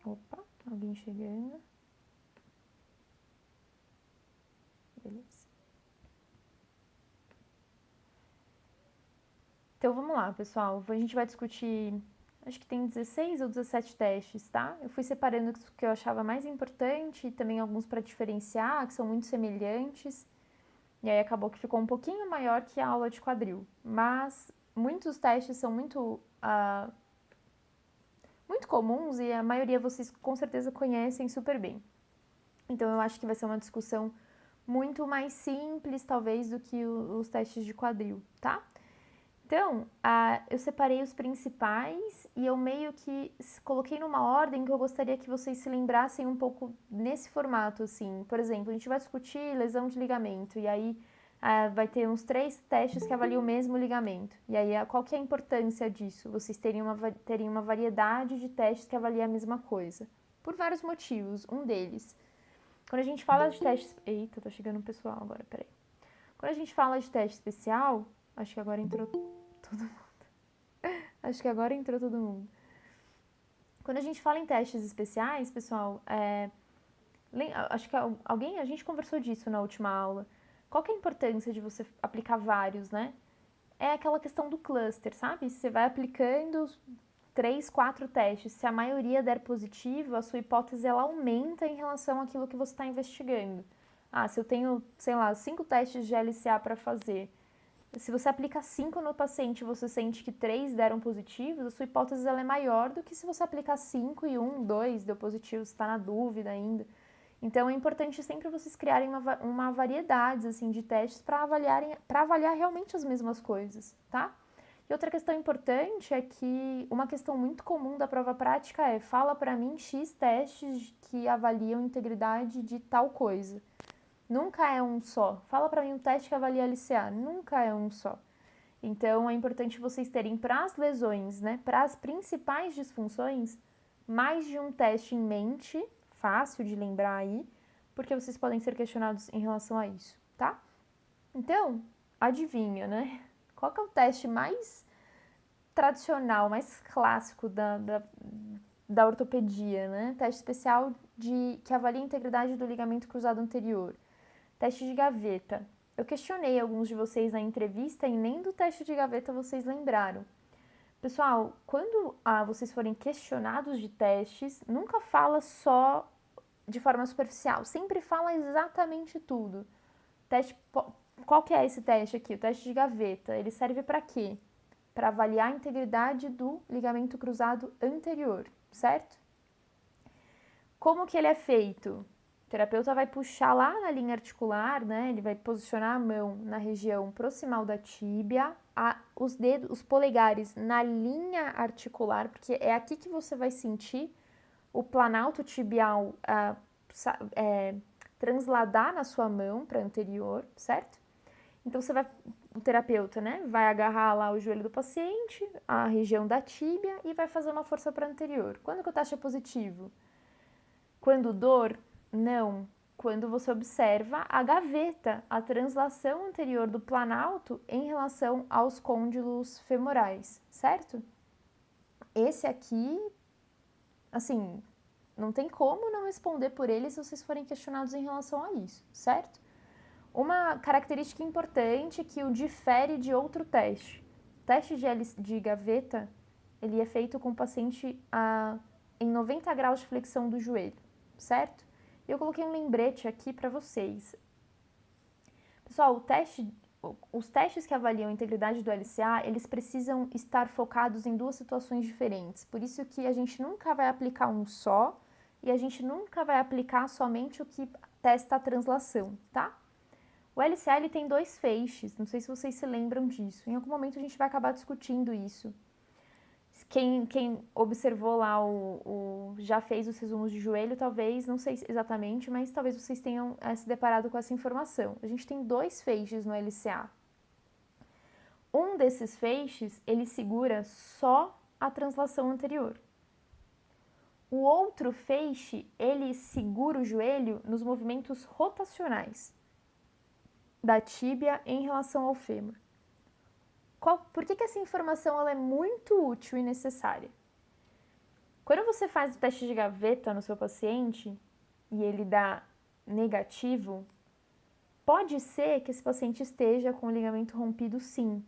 Opa, alguém chegando. Beleza. Então vamos lá, pessoal. A gente vai discutir, acho que tem 16 ou 17 testes, tá? Eu fui separando os que eu achava mais importante e também alguns para diferenciar, que são muito semelhantes. E aí acabou que ficou um pouquinho maior que a aula de quadril. Mas muitos testes são muito comuns e a maioria vocês com certeza conhecem super bem. Então eu acho que vai ser uma discussão muito mais simples, talvez, do que os testes de quadril, tá? Então, eu separei os principais e eu meio que coloquei numa ordem que eu gostaria que vocês se lembrassem um pouco nesse formato, assim. Por exemplo, a gente vai discutir lesão de ligamento e aí vai ter uns 3 testes que avaliam o mesmo ligamento. E aí, qual que é a importância disso? Vocês terem uma variedade de testes que avaliam a mesma coisa. Por vários motivos. Um deles, quando a gente fala de testes... Eita, tá chegando o pessoal agora, peraí. Quando a gente fala de teste especial, acho que agora entrou todo mundo. Acho que agora entrou todo mundo. Quando a gente fala em testes especiais, pessoal, acho que a gente conversou disso na última aula. Qual que é a importância de você aplicar vários, né? É aquela questão do cluster, sabe? Você vai aplicando 3, 4 testes. Se a maioria der positivo, a sua hipótese ela aumenta em relação àquilo que você está investigando. Se eu tenho, sei lá, 5 testes de LCA para fazer, se você aplica 5 no paciente e você sente que 3 deram positivos, a sua hipótese ela é maior do que se você aplicar 5 e 1, 2 deu positivo, você está na dúvida ainda. Então é importante sempre vocês criarem uma variedade assim, de testes para avaliar realmente as mesmas coisas, tá? E outra questão importante é que uma questão muito comum da prova prática é: fala para mim X testes que avaliam integridade de tal coisa. Nunca é um só. Fala para mim um teste que avalia LCA. Nunca é um só. Então, é importante vocês terem para as lesões, né, para as principais disfunções, mais de um teste em mente, fácil de lembrar aí, porque vocês podem ser questionados em relação a isso, tá? Então, adivinha, né? Qual que é o teste mais tradicional, mais clássico da ortopedia, né? Teste especial que avalia a integridade do ligamento cruzado anterior. Teste de gaveta. Eu questionei alguns de vocês na entrevista e nem do teste de gaveta vocês lembraram. Pessoal, quando vocês forem questionados de testes, nunca fala só de forma superficial, sempre fala exatamente tudo. Teste, qual que é esse teste aqui? O teste de gaveta, ele serve para quê? Para avaliar a integridade do ligamento cruzado anterior, certo? Como que ele é feito? O terapeuta vai puxar lá na linha articular, né? Ele vai posicionar a mão na região proximal da tíbia, os dedos, os polegares na linha articular, porque é aqui que você vai sentir o planalto tibial transladar na sua mão para anterior, certo? Então o terapeuta, né, vai agarrar lá o joelho do paciente, a região da tíbia e vai fazer uma força para anterior. Quando que o teste é positivo? Quando dor? Não. Quando você observa a gaveta, a translação anterior do planalto em relação aos côndilos femorais, certo? Esse aqui, assim, não tem como não responder por ele se vocês forem questionados em relação a isso, certo? Uma característica importante que o difere de outro teste. O teste de gaveta, ele é feito com o paciente em 90 graus de flexão do joelho, certo? Eu coloquei um lembrete aqui para vocês. Pessoal, os testes que avaliam a integridade do LCA, eles precisam estar focados em 2 situações diferentes. Por isso que a gente nunca vai aplicar um só e a gente nunca vai aplicar somente o que testa a translação, tá? O LCA ele tem 2 feixes, não sei se vocês se lembram disso. Em algum momento a gente vai acabar discutindo isso. Quem observou lá já fez os resumos de joelho, talvez, não sei exatamente, mas talvez vocês tenham se deparado com essa informação. A gente tem 2 feixes no LCA. Um desses feixes, ele segura só a translação anterior. O outro feixe, ele segura o joelho nos movimentos rotacionais da tíbia em relação ao fêmur. Por que essa informação ela é muito útil e necessária? Quando você faz o teste de gaveta no seu paciente e ele dá negativo, pode ser que esse paciente esteja com o ligamento rompido sim,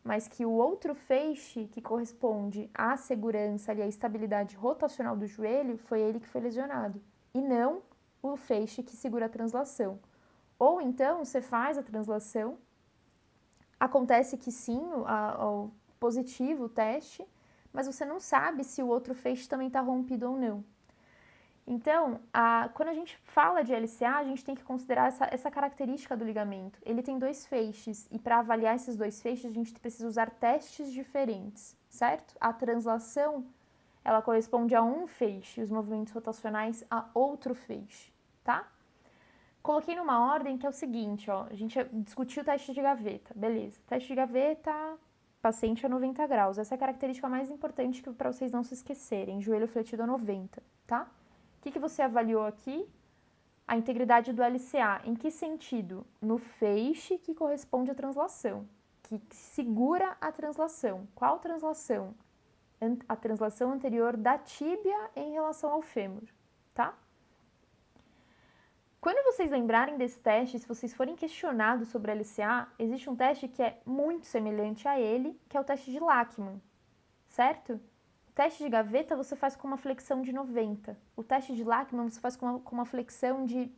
mas que o outro feixe que corresponde à segurança e à estabilidade rotacional do joelho foi ele que foi lesionado, e não o feixe que segura a translação. Ou então você faz a translação, acontece que sim, o positivo o teste, mas você não sabe se o outro feixe também está rompido ou não. Então, quando a gente fala de LCA, a gente tem que considerar essa característica do ligamento. Ele tem dois feixes e para avaliar esses dois feixes, a gente precisa usar testes diferentes, certo? A translação, ela corresponde a um feixe, os movimentos rotacionais a outro feixe, tá? Coloquei numa ordem que é o seguinte, ó, a gente discutiu o teste de gaveta, beleza. Teste de gaveta, paciente a 90 graus. Essa é a característica mais importante para vocês não se esquecerem, joelho fletido a 90, tá? O que você avaliou aqui? A integridade do LCA. Em que sentido? No feixe que corresponde à translação, que segura a translação. Qual translação? A translação anterior da tíbia em relação ao fêmur, tá? Quando vocês lembrarem desse teste, se vocês forem questionados sobre LCA, existe um teste que é muito semelhante a ele, que é o teste de Lachman, certo? O teste de gaveta você faz com uma flexão de 90. O teste de Lachman você faz com uma flexão de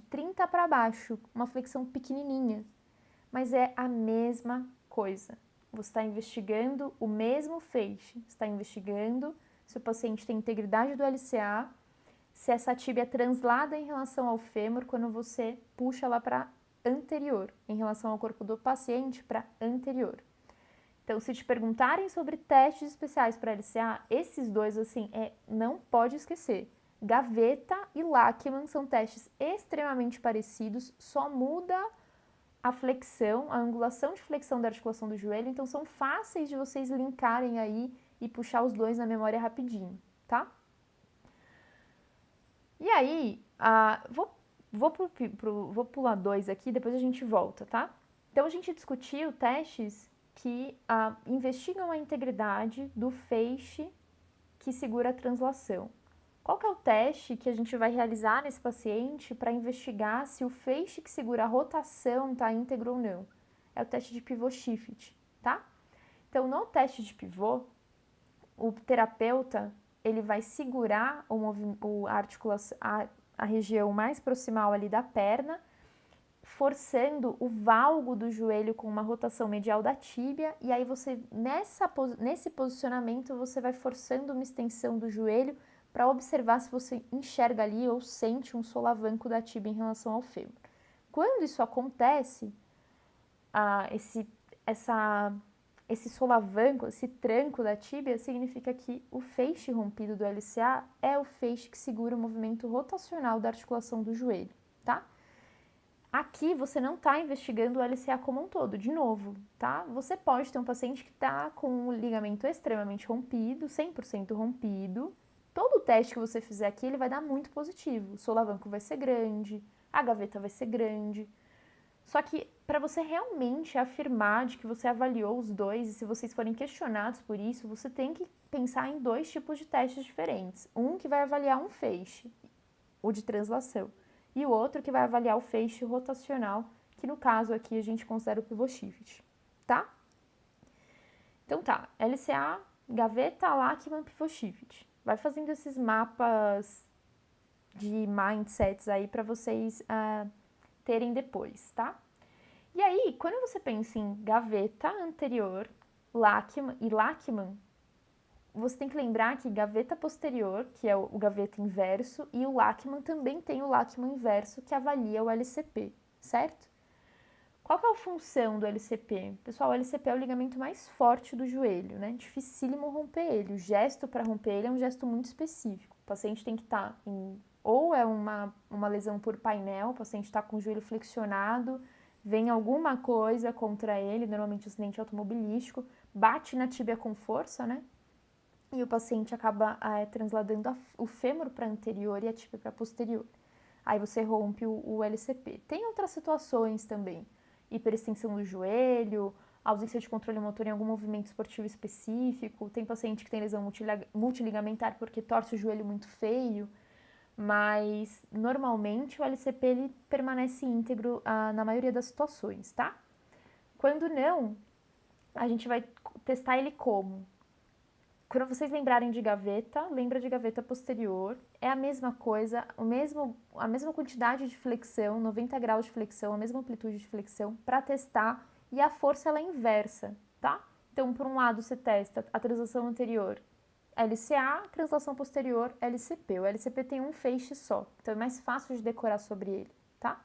30 para baixo, uma flexão pequenininha. Mas é a mesma coisa. Você está investigando o mesmo feixe. Você está investigando se o paciente tem integridade do LCA, se essa tíbia é translada em relação ao fêmur quando você puxa ela para anterior, em relação ao corpo do paciente para anterior. Então, se te perguntarem sobre testes especiais para LCA, esses dois, assim, não pode esquecer. Gaveta e Lachman são testes extremamente parecidos, só muda a flexão, a angulação de flexão da articulação do joelho, então são fáceis de vocês linkarem aí e puxar os dois na memória rapidinho, tá? E aí, vou pular dois aqui, depois a gente volta, tá? Então, a gente discutiu testes que investigam a integridade do feixe que segura a translação. Qual que é o teste que a gente vai realizar nesse paciente para investigar se o feixe que segura a rotação está íntegro ou não? É o teste de pivô shift, tá? Então, no teste de pivô, o terapeuta ele vai segurar a região mais proximal ali da perna, forçando o valgo do joelho com uma rotação medial da tíbia, e aí você, nesse posicionamento, você vai forçando uma extensão do joelho para observar se você enxerga ali ou sente um solavanco da tíbia em relação ao fêmur. Quando isso acontece, esse solavanco, esse tranco da tíbia, significa que o feixe rompido do LCA é o feixe que segura o movimento rotacional da articulação do joelho, tá? Aqui você não está investigando o LCA como um todo, de novo, tá? Você pode ter um paciente que está com o ligamento extremamente rompido, 100% rompido. Todo o teste que você fizer aqui, ele vai dar muito positivo. O solavanco vai ser grande, a gaveta vai ser grande. Só que para você realmente afirmar de que você avaliou os dois, e se vocês forem questionados por isso, você tem que pensar em dois tipos de testes diferentes. Um que vai avaliar um feixe, o de translação, e o outro que vai avaliar o feixe rotacional, que no caso aqui a gente considera o pivô shift, tá? Então tá, LCA, gaveta, Lachman, pivô shift. Vai fazendo esses mapas de mindsets aí para vocês terem depois, tá? E aí, quando você pensa em gaveta anterior, Lachman, você tem que lembrar que gaveta posterior, que é o gaveta inverso, e o Lachman também tem o Lachman inverso, que avalia o LCP, certo? Qual que é a função do LCP? Pessoal, o LCP é o ligamento mais forte do joelho, né? Dificílimo romper ele. O gesto para romper ele é um gesto muito específico. O paciente tem que estar ou é uma lesão por painel, o paciente está com o joelho flexionado, vem alguma coisa contra ele, normalmente um acidente automobilístico, bate na tíbia com força, né? E o paciente acaba transladando o fêmur para anterior e a tíbia para posterior. Aí você rompe o LCP. Tem outras situações também, hiperextensão do joelho, ausência de controle motor em algum movimento esportivo específico, tem paciente que tem lesão multiligamentar porque torce o joelho muito feio, mas normalmente o LCP ele permanece íntegro na maioria das situações, tá? Quando não, a gente vai testar ele como? Quando vocês lembrarem de gaveta, lembra de gaveta posterior, é a mesma coisa, a mesma quantidade de flexão, 90 graus de flexão, a mesma amplitude de flexão para testar e a força ela é inversa, tá? Então, por um lado você testa a translação anterior LCA, translação posterior LCP. O LCP tem um feixe só, então é mais fácil de decorar sobre ele, tá?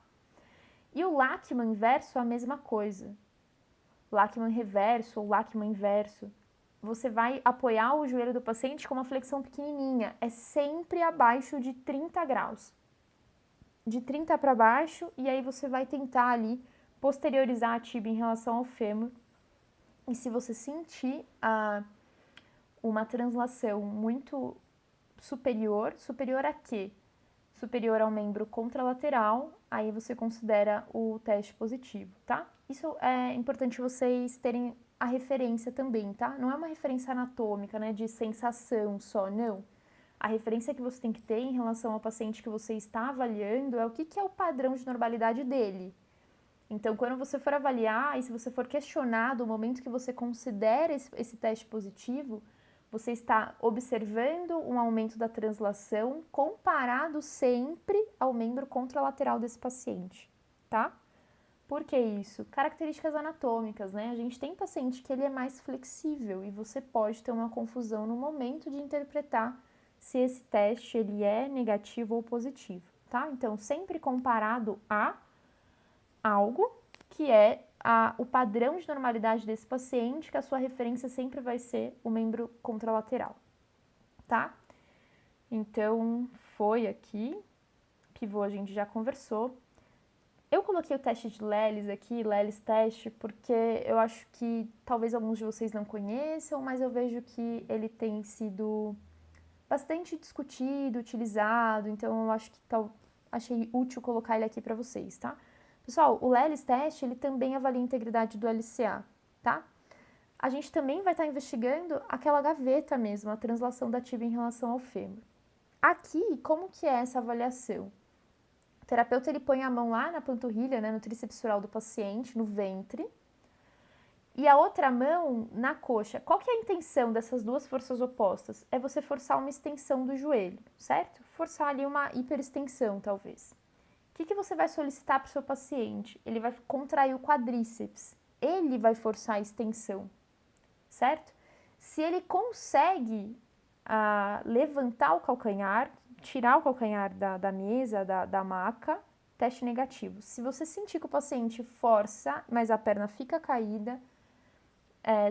E o Lachman inverso é a mesma coisa. Lachman reverso ou Lachman inverso. Você vai apoiar o joelho do paciente com uma flexão pequenininha, é sempre abaixo de 30 graus. De 30 para baixo, e aí você vai tentar ali posteriorizar a tíbia em relação ao fêmur. E se você sentir uma translação muito superior a quê? Superior ao membro contralateral, aí você considera o teste positivo, tá? Isso é importante vocês terem a referência também, tá? Não é uma referência anatômica, né, de sensação só, não. A referência que você tem que ter em relação ao paciente que você está avaliando é o que é o padrão de normalidade dele. Então, quando você for avaliar e se você for questionado o momento que você considera esse teste positivo, você está observando um aumento da translação comparado sempre ao membro contralateral desse paciente, tá? Por que isso? Características anatômicas, né? A gente tem paciente que ele é mais flexível e você pode ter uma confusão no momento de interpretar se esse teste ele é negativo ou positivo, tá? Então, sempre comparado a algo que é o padrão de normalidade desse paciente, que a sua referência sempre vai ser o membro contralateral, tá? Então, foi aqui, pivô a gente já conversou. Eu coloquei o teste de Lelis aqui, Lelis teste, porque eu acho que talvez alguns de vocês não conheçam, mas eu vejo que ele tem sido bastante discutido, utilizado, então eu acho que achei útil colocar ele aqui para vocês, tá? Pessoal, o Lelis teste, ele também avalia a integridade do LCA, tá? A gente também vai estar investigando aquela gaveta mesmo, a translação da tíbia em relação ao fêmur. Aqui, como que é essa avaliação? O terapeuta ele põe a mão lá na panturrilha, né, no tríceps femoral do paciente, no ventre, e a outra mão na coxa. Qual que é a intenção dessas duas forças opostas? É você forçar uma extensão do joelho, certo? Forçar ali uma hiperextensão, talvez. O que você vai solicitar para o seu paciente? Ele vai contrair o quadríceps, ele vai forçar a extensão, certo? Se ele consegue levantar o calcanhar, tirar o calcanhar da mesa, da maca, teste negativo. Se você sentir que o paciente força, mas a perna fica caída,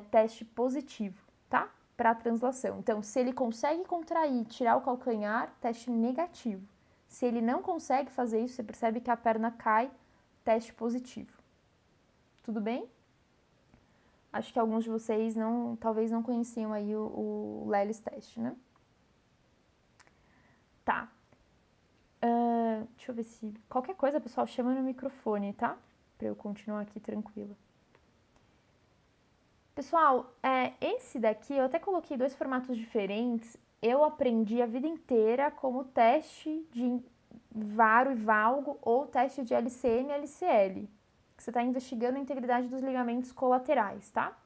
teste positivo, tá? Para a translação. Então, se ele consegue contrair, tirar o calcanhar, teste negativo. Se ele não consegue fazer isso, você percebe que a perna cai, teste positivo. Tudo bem? Acho que alguns de vocês talvez não conheciam aí o Lelis teste, né? Tá. Deixa eu ver se... Qualquer coisa, pessoal, chama no microfone, tá? Pra eu continuar aqui tranquila. Pessoal, esse daqui, eu até coloquei 2 formatos diferentes. Eu aprendi a vida inteira como teste de varo e valgo ou teste de LCM e LCL. Que você está investigando a integridade dos ligamentos colaterais, tá?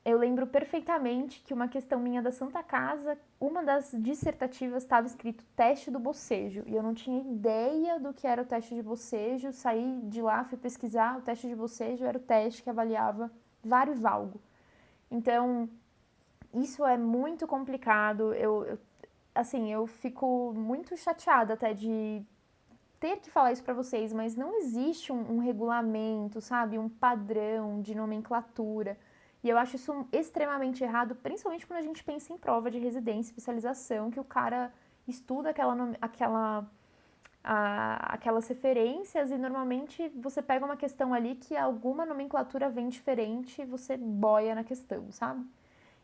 Eu lembro perfeitamente que uma questão minha da Santa Casa, uma das dissertativas estava escrito teste do bocejo, e eu não tinha ideia do que era o teste de bocejo, saí de lá, fui pesquisar, o teste de bocejo era o teste que avaliava varo e valgo. Então, isso é muito complicado, eu fico muito chateada até de ter que falar isso para vocês, mas não existe um regulamento, sabe, um padrão de nomenclatura. E eu acho isso extremamente errado, principalmente quando a gente pensa em prova de residência, especialização, que o cara estuda aquelas referências e normalmente você pega uma questão ali que alguma nomenclatura vem diferente e você boia na questão, sabe?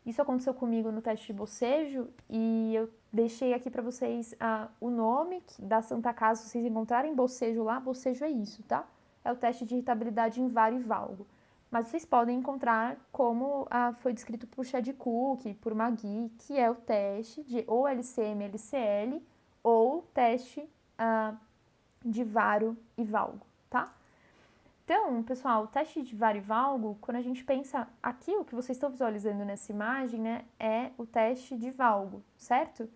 Isso aconteceu comigo no teste de bocejo e eu deixei aqui para vocês o nome da Santa Casa, se vocês encontrarem bocejo lá, bocejo é isso, tá? É o teste de irritabilidade em varo e valgo. mas vocês podem encontrar como foi descrito por Chadwick, por Magui, que é o teste de ou LCM-LCL ou teste de Varo e Valgo, tá? Então, pessoal, o teste de Varo e Valgo, quando a gente pensa aqui, o que vocês estão visualizando nessa imagem, né, é o teste de Valgo, certo?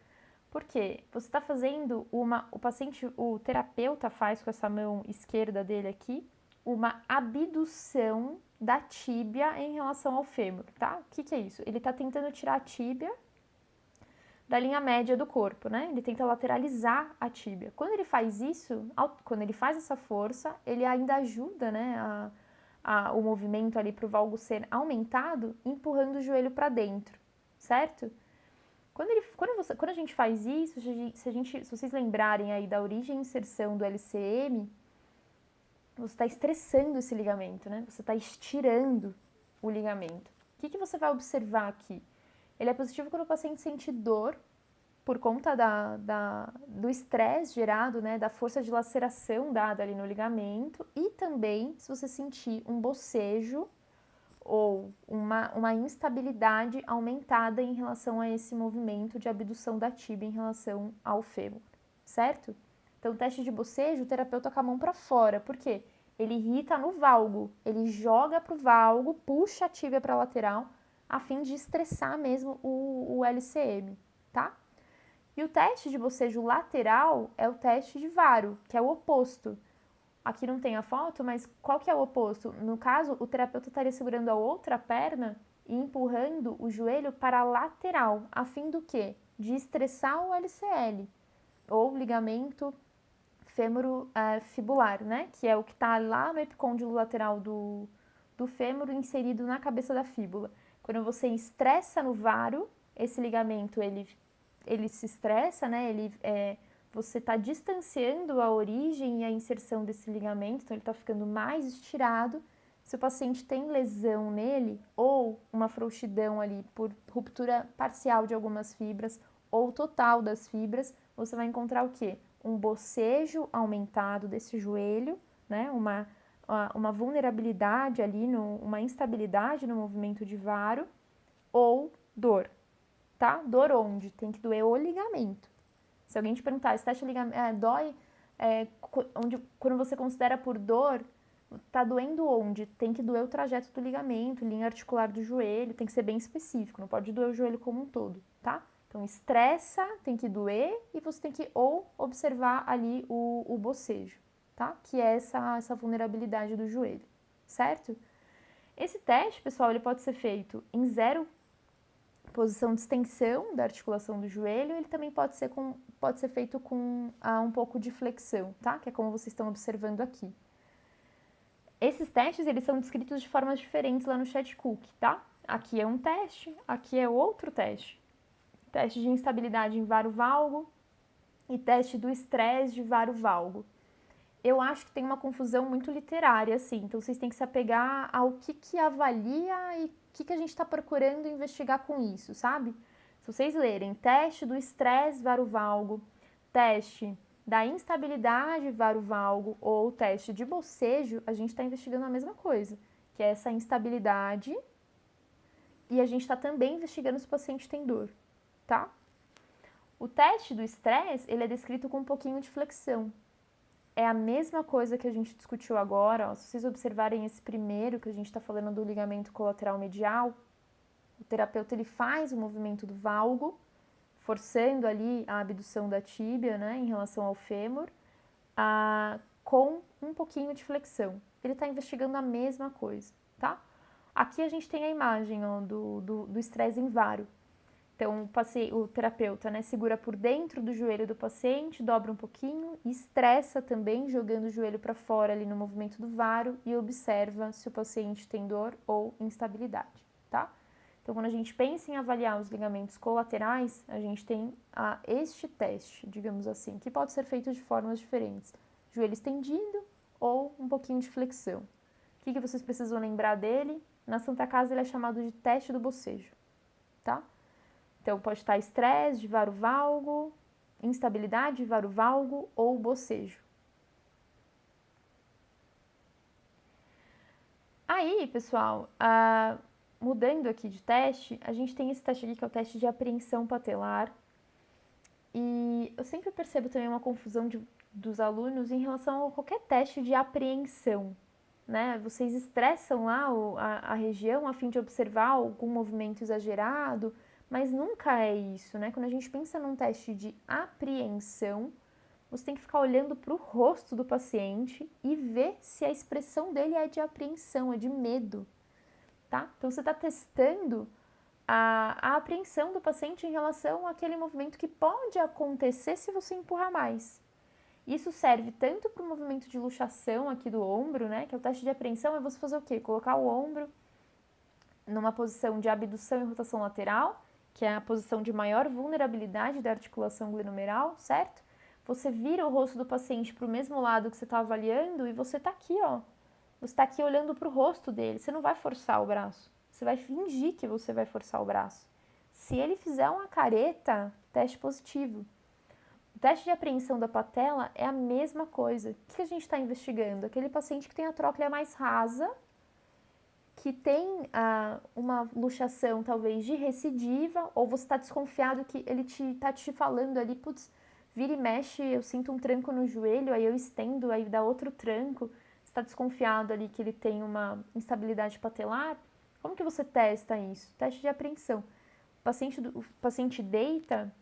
Porque você está fazendo o paciente, o terapeuta faz com essa mão esquerda dele aqui, uma abdução da tíbia em relação ao fêmur, tá? O que é isso? Ele está tentando tirar a tíbia da linha média do corpo, né? Ele tenta lateralizar a tíbia. Quando ele faz isso, quando ele faz essa força, ele ainda ajuda, né, o movimento ali para o valgo ser aumentado, empurrando o joelho para dentro, certo? Quando a gente faz isso, se vocês lembrarem aí da origem e inserção do LCM, você está estressando esse ligamento, né? Você está estirando o ligamento. O que você vai observar aqui? Ele é positivo quando o paciente sente dor por conta do estresse gerado, né? Da força de laceração dada ali no ligamento e também se você sentir um bocejo ou uma instabilidade aumentada em relação a esse movimento de abdução da tíbia em relação ao fêmur, certo? Então, o teste de bocejo, o terapeuta com a mão para fora, por quê? Ele irrita no valgo, ele joga para o valgo, puxa a tíbia para a lateral, a fim de estressar mesmo o LCM, tá? E o teste de bocejo lateral é o teste de Varo, que é o oposto. Aqui não tem a foto, mas qual que é o oposto? No caso, o terapeuta estaria segurando a outra perna e empurrando o joelho para a lateral, a fim do quê? De estressar o LCL, ou ligamento fêmuro-fibular, né? Que é o que está lá no epicôndilo lateral do fêmur inserido na cabeça da fíbula. Quando você estressa no varo, esse ligamento, ele se estressa, né? Você está distanciando a origem e a inserção desse ligamento, então ele está ficando mais estirado. Se o paciente tem lesão nele, ou uma frouxidão ali por ruptura parcial de algumas fibras, ou total das fibras, você vai encontrar o quê? Um bocejo aumentado desse joelho, né? Uma vulnerabilidade ali, uma instabilidade no movimento de varo, ou dor, tá? Dor onde? Tem que doer o ligamento. Se alguém te perguntar, esse teste de ligamento dói, quando você considera por dor, tá doendo onde? Tem que doer o trajeto do ligamento, linha articular do joelho, tem que ser bem específico, não pode doer o joelho como um todo, tá? Então, estressa, tem que doer e você tem que ou observar ali o bocejo, tá? Que é essa vulnerabilidade do joelho, certo? Esse teste, pessoal, ele pode ser feito em 0 posição de extensão da articulação do joelho, ele também pode ser feito com um pouco de flexão, tá? Que é como vocês estão observando aqui. Esses testes, eles são descritos de formas diferentes lá no Chadwick, tá? Aqui é um teste, aqui é outro teste. Teste de instabilidade em varo-valgo e teste do estresse de varo-valgo. Eu acho que tem uma confusão muito literária, assim, então vocês têm que se apegar ao que avalia e o que a gente está procurando investigar com isso, sabe? Se vocês lerem teste do estresse varo-valgo, teste da instabilidade varo-valgo ou teste de bocejo, a gente está investigando a mesma coisa, que é essa instabilidade, e a gente está também investigando se o paciente tem dor, tá? O teste do estresse, ele é descrito com um pouquinho de flexão. É a mesma coisa que a gente discutiu agora, ó, se vocês observarem esse primeiro, que a gente está falando do ligamento colateral medial, o terapeuta ele faz o movimento do valgo, forçando ali a abdução da tíbia, né, em relação ao fêmur, com um pouquinho de flexão. Ele está investigando a mesma coisa, tá? Aqui a gente tem a imagem ó, do estresse em varo. Então, o terapeuta, né, segura por dentro do joelho do paciente, dobra um pouquinho e estressa também, jogando o joelho para fora ali no movimento do varo e observa se o paciente tem dor ou instabilidade, tá? Então, quando a gente pensa em avaliar os ligamentos colaterais, a gente tem este teste, digamos assim, que pode ser feito de formas diferentes. Joelho estendido ou um pouquinho de flexão. O que vocês precisam lembrar dele? Na Santa Casa ele é chamado de teste do bocejo, tá? Então, pode estar estresse de varo-valgo, instabilidade de varo-valgo ou bocejo. Aí, pessoal, mudando aqui de teste, a gente tem esse teste aqui que é o teste de apreensão patelar. E eu sempre percebo também uma confusão dos alunos em relação a qualquer teste de apreensão, né? Vocês estressam lá a região a fim de observar algum movimento exagerado, mas nunca é isso, né? Quando a gente pensa num teste de apreensão, você tem que ficar olhando para o rosto do paciente e ver se a expressão dele é de apreensão, é de medo, tá? Então você está testando a apreensão do paciente em relação àquele movimento que pode acontecer se você empurrar mais. Isso serve tanto para o movimento de luxação aqui do ombro, né? Que é o teste de apreensão, é você fazer o quê? Colocar o ombro numa posição de abdução e rotação lateral, que é a posição de maior vulnerabilidade da articulação glenomeral, certo? Você vira o rosto do paciente para o mesmo lado que você está avaliando e você está aqui, ó. Você está aqui olhando para o rosto dele, você não vai forçar o braço. Você vai fingir que você vai forçar o braço. Se ele fizer uma careta, teste positivo. O teste de apreensão da patela é a mesma coisa. O que a gente está investigando? Aquele paciente que tem a tróclea mais rasa, que tem uma luxação talvez de recidiva, ou você está desconfiado que ele está te falando ali, putz, vira e mexe, eu sinto um tranco no joelho, aí eu estendo, aí dá outro tranco. Você está desconfiado ali que ele tem uma instabilidade patelar. Como que você testa isso? Teste de apreensão. O paciente deita,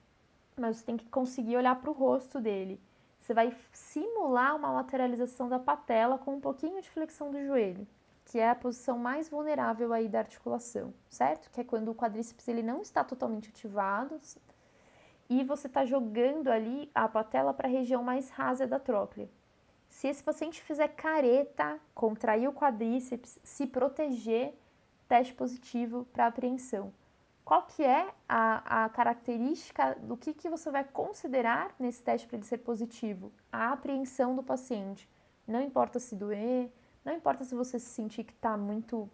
mas você tem que conseguir olhar para o rosto dele. Você vai simular uma lateralização da patela com um pouquinho de flexão do joelho, que é a posição mais vulnerável aí da articulação, certo? Que é quando o quadríceps ele não está totalmente ativado e você está jogando ali a patela para a região mais rasa da tróclea. Se esse paciente fizer careta, contrair o quadríceps, se proteger, teste positivo para apreensão. Qual que é a característica do que você vai considerar nesse teste para ele ser positivo? A apreensão do paciente. Não importa se doer, não importa se você se sentir que está muito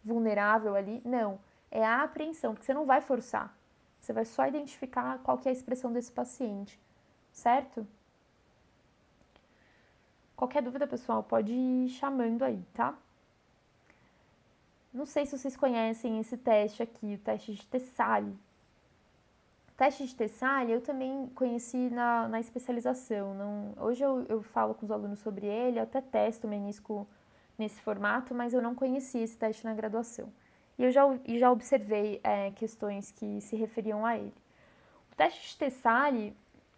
vulnerável ali, não. É a apreensão, porque você não vai forçar. Você vai só identificar qual que é a expressão desse paciente, certo? Qualquer dúvida, pessoal, pode ir chamando aí, tá? Não sei se vocês conhecem esse teste aqui, o teste de Tessali. O teste de Tessali eu também conheci na especialização. Hoje eu falo com os alunos sobre ele, eu até testo o menisco nesse formato, mas eu não conhecia esse teste na graduação. E eu já observei questões que se referiam a ele. O teste de Tessali,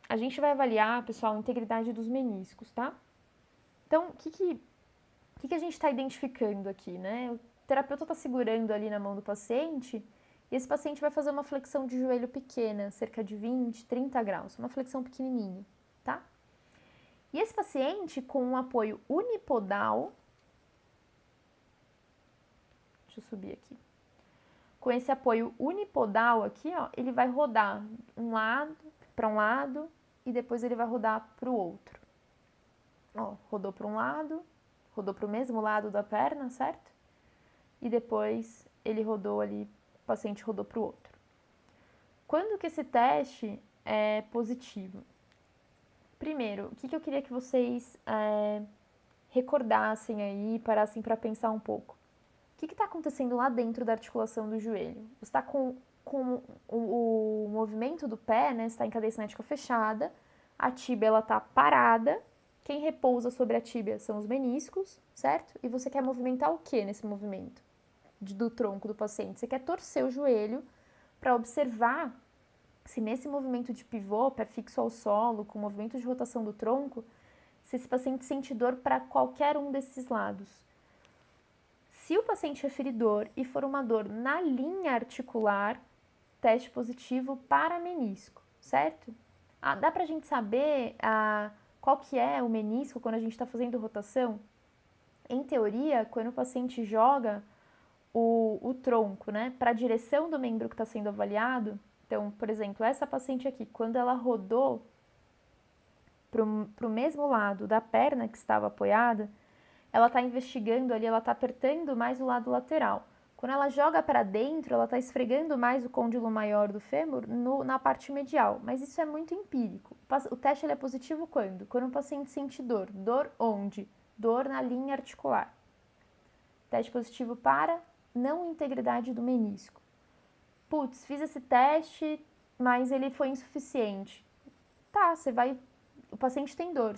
a gente vai avaliar, pessoal, a integridade dos meniscos, tá? Então, o que a gente está identificando aqui, né? O terapeuta está segurando ali na mão do paciente e esse paciente vai fazer uma flexão de joelho pequena, cerca de 20, 30 graus, uma flexão pequenininha, tá? E esse paciente com um apoio unipodal, deixa eu subir aqui, com esse apoio unipodal aqui, ó, ele vai rodar para um lado e depois ele vai rodar para o outro. Ó, rodou para um lado, rodou para o mesmo lado da perna, certo? E depois ele rodou ali, o paciente rodou para o outro. Quando que esse teste é positivo? Primeiro, o que eu queria que vocês recordassem aí, parassem para pensar um pouco. O que está acontecendo lá dentro da articulação do joelho? Você está com o movimento do pé, né? Você está em cadeia cinética fechada, a tíbia ela está parada. Quem repousa sobre a tíbia são os meniscos, certo? E você quer movimentar o que nesse movimento do tronco do paciente? Você quer torcer o joelho para observar se nesse movimento de pivô, pé fixo ao solo, com movimento de rotação do tronco, se esse paciente sente dor para qualquer um desses lados. Se o paciente referir dor e for uma dor na linha articular, teste positivo para menisco, certo? Dá para a gente saber qual que é o menisco quando a gente está fazendo rotação? Em teoria, quando o paciente joga o tronco, né, para a direção do membro que está sendo avaliado, então, por exemplo, essa paciente aqui, quando ela rodou para o mesmo lado da perna que estava apoiada, ela está investigando ali, ela está apertando mais o lado lateral. Quando ela joga para dentro, ela está esfregando mais o côndilo maior do fêmur na parte medial, mas isso é muito empírico. O teste ele é positivo quando? Quando o paciente sente dor. Dor onde? Dor na linha articular. Teste positivo para não integridade do menisco. Putz, fiz esse teste, mas ele foi insuficiente. Tá, você vai... O paciente tem dor,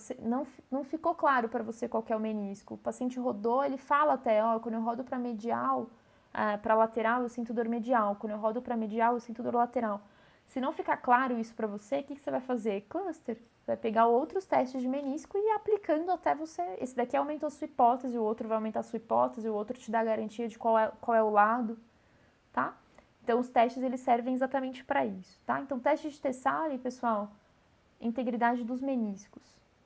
não ficou claro para você qual que é o menisco. O paciente rodou, ele fala até, ó, quando eu rodo para medial, para lateral, eu sinto dor medial. Quando eu rodo para medial, eu sinto dor lateral. Se não ficar claro isso para você, o que você vai fazer? Cluster. Vai pegar outros testes de menisco e ir aplicando até você... Esse daqui aumentou a sua hipótese, o outro vai aumentar a sua hipótese, o outro te dá a garantia de qual é o lado, tá? Então, os testes, eles servem exatamente para isso, tá? Então, teste de Tessali, pessoal, integridade dos meniscos,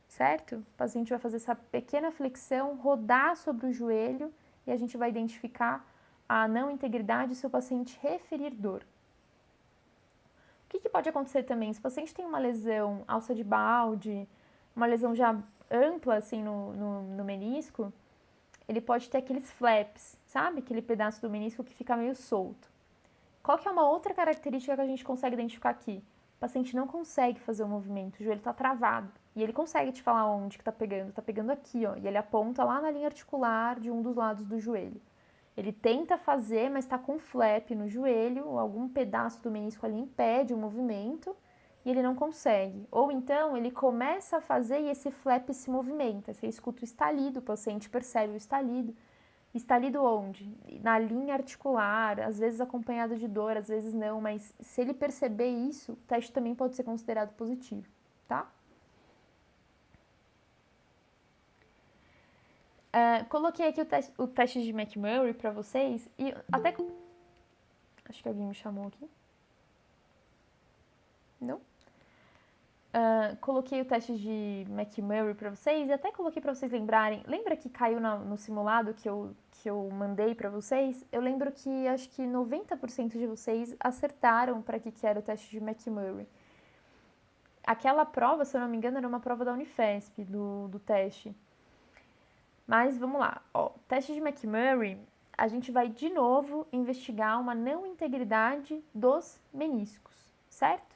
certo? O paciente vai fazer essa pequena flexão, rodar sobre o joelho e a gente vai identificar a não integridade se o paciente referir dor. O que pode acontecer também? Se o paciente tem uma lesão alça de balde, uma lesão já ampla assim no menisco, ele pode ter aqueles flaps, sabe? Aquele pedaço do menisco que fica meio solto. Qual que é uma outra característica que a gente consegue identificar aqui? O paciente não consegue fazer o movimento, o joelho está travado. E ele consegue te falar onde que tá pegando aqui, ó. E ele aponta lá na linha articular de um dos lados do joelho. Ele tenta fazer, mas está com flap no joelho, ou algum pedaço do menisco ali impede o movimento e ele não consegue. Ou então ele começa a fazer e esse flap se movimenta. Você escuta o estalido, o paciente percebe o estalido. Estalido onde? Na linha articular, às vezes acompanhado de dor, às vezes não, mas se ele perceber isso, o teste também pode ser considerado positivo, tá? Coloquei aqui o teste de McMurray para vocês e até... Acho que alguém me chamou aqui. Não? Coloquei o teste de McMurray para vocês e até coloquei para vocês lembrarem. Lembra que caiu no simulado que eu mandei para vocês? Eu lembro que acho que 90% de vocês acertaram para que era o teste de McMurray. Aquela prova, se eu não me engano, era uma prova da Unifesp, do teste. Mas vamos lá, ó, teste de McMurray, a gente vai de novo investigar uma não integridade dos meniscos, certo?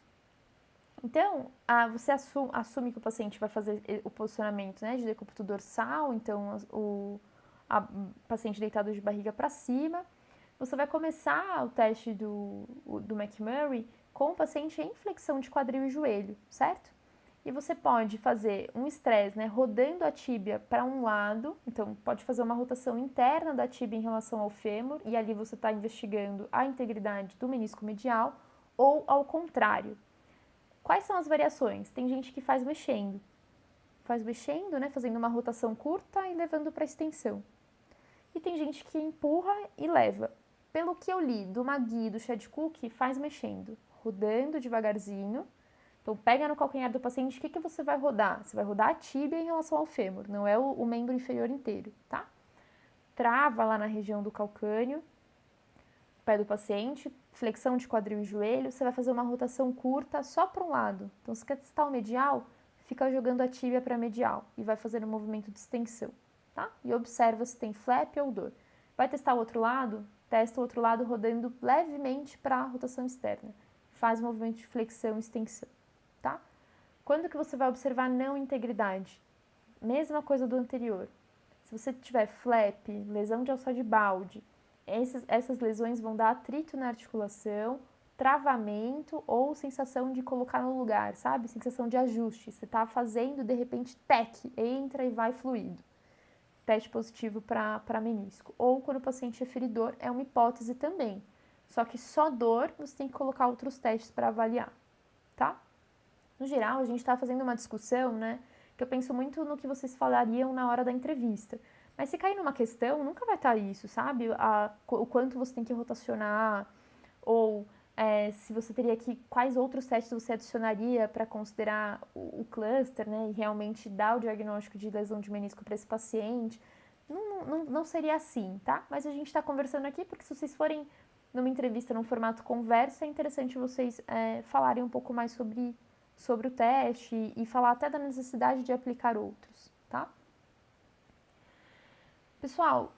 Então, você assume que o paciente vai fazer o posicionamento, né, de decúbito dorsal, então o paciente deitado de barriga para cima. Você vai começar o teste do McMurray com o paciente em flexão de quadril e joelho, certo? E você pode fazer um estresse, né, rodando a tíbia para um lado, então pode fazer uma rotação interna da tíbia em relação ao fêmur, e ali você está investigando a integridade do menisco medial, ou ao contrário. Quais são as variações? Tem gente que faz mexendo, né, fazendo uma rotação curta e levando para extensão. E tem gente que empurra e leva. Pelo que eu li do Magui e do Chad Cook, faz mexendo, rodando devagarzinho. Então, pega no calcanhar do paciente, o que você vai rodar? Você vai rodar a tíbia em relação ao fêmur, não é o membro inferior inteiro, tá? Trava lá na região do calcâneo, pé do paciente, flexão de quadril e joelho, você vai fazer uma rotação curta só para um lado. Então, se quer testar o medial, fica jogando a tíbia para medial e vai fazer um movimento de extensão, tá? E observa se tem flap ou dor. Vai testar o outro lado? Testa o outro lado rodando levemente para a rotação externa. Faz o movimento de flexão e extensão. Tá? Quando que você vai observar não integridade? Mesma coisa do anterior. Se você tiver flap, lesão de alça de balde, essas lesões vão dar atrito na articulação, travamento ou sensação de colocar no lugar, sabe? Sensação de ajuste. Você está fazendo, de repente, tec, entra e vai fluido. Teste positivo para menisco. Ou quando o paciente é feridor, é uma hipótese também. Só que só dor, você tem que colocar outros testes para avaliar, tá? No geral, a gente está fazendo uma discussão, né, que eu penso muito no que vocês falariam na hora da entrevista. Mas se cair numa questão, nunca vai estar isso, sabe? O quanto você tem que rotacionar, ou se você teria que, quais outros testes você adicionaria para considerar o cluster, né, e realmente dar o diagnóstico de lesão de menisco para esse paciente. Não seria assim, tá? Mas a gente está conversando aqui porque se vocês forem numa entrevista, num formato conversa, é interessante vocês falarem um pouco mais sobre o teste e falar até da necessidade de aplicar outros, tá? Pessoal,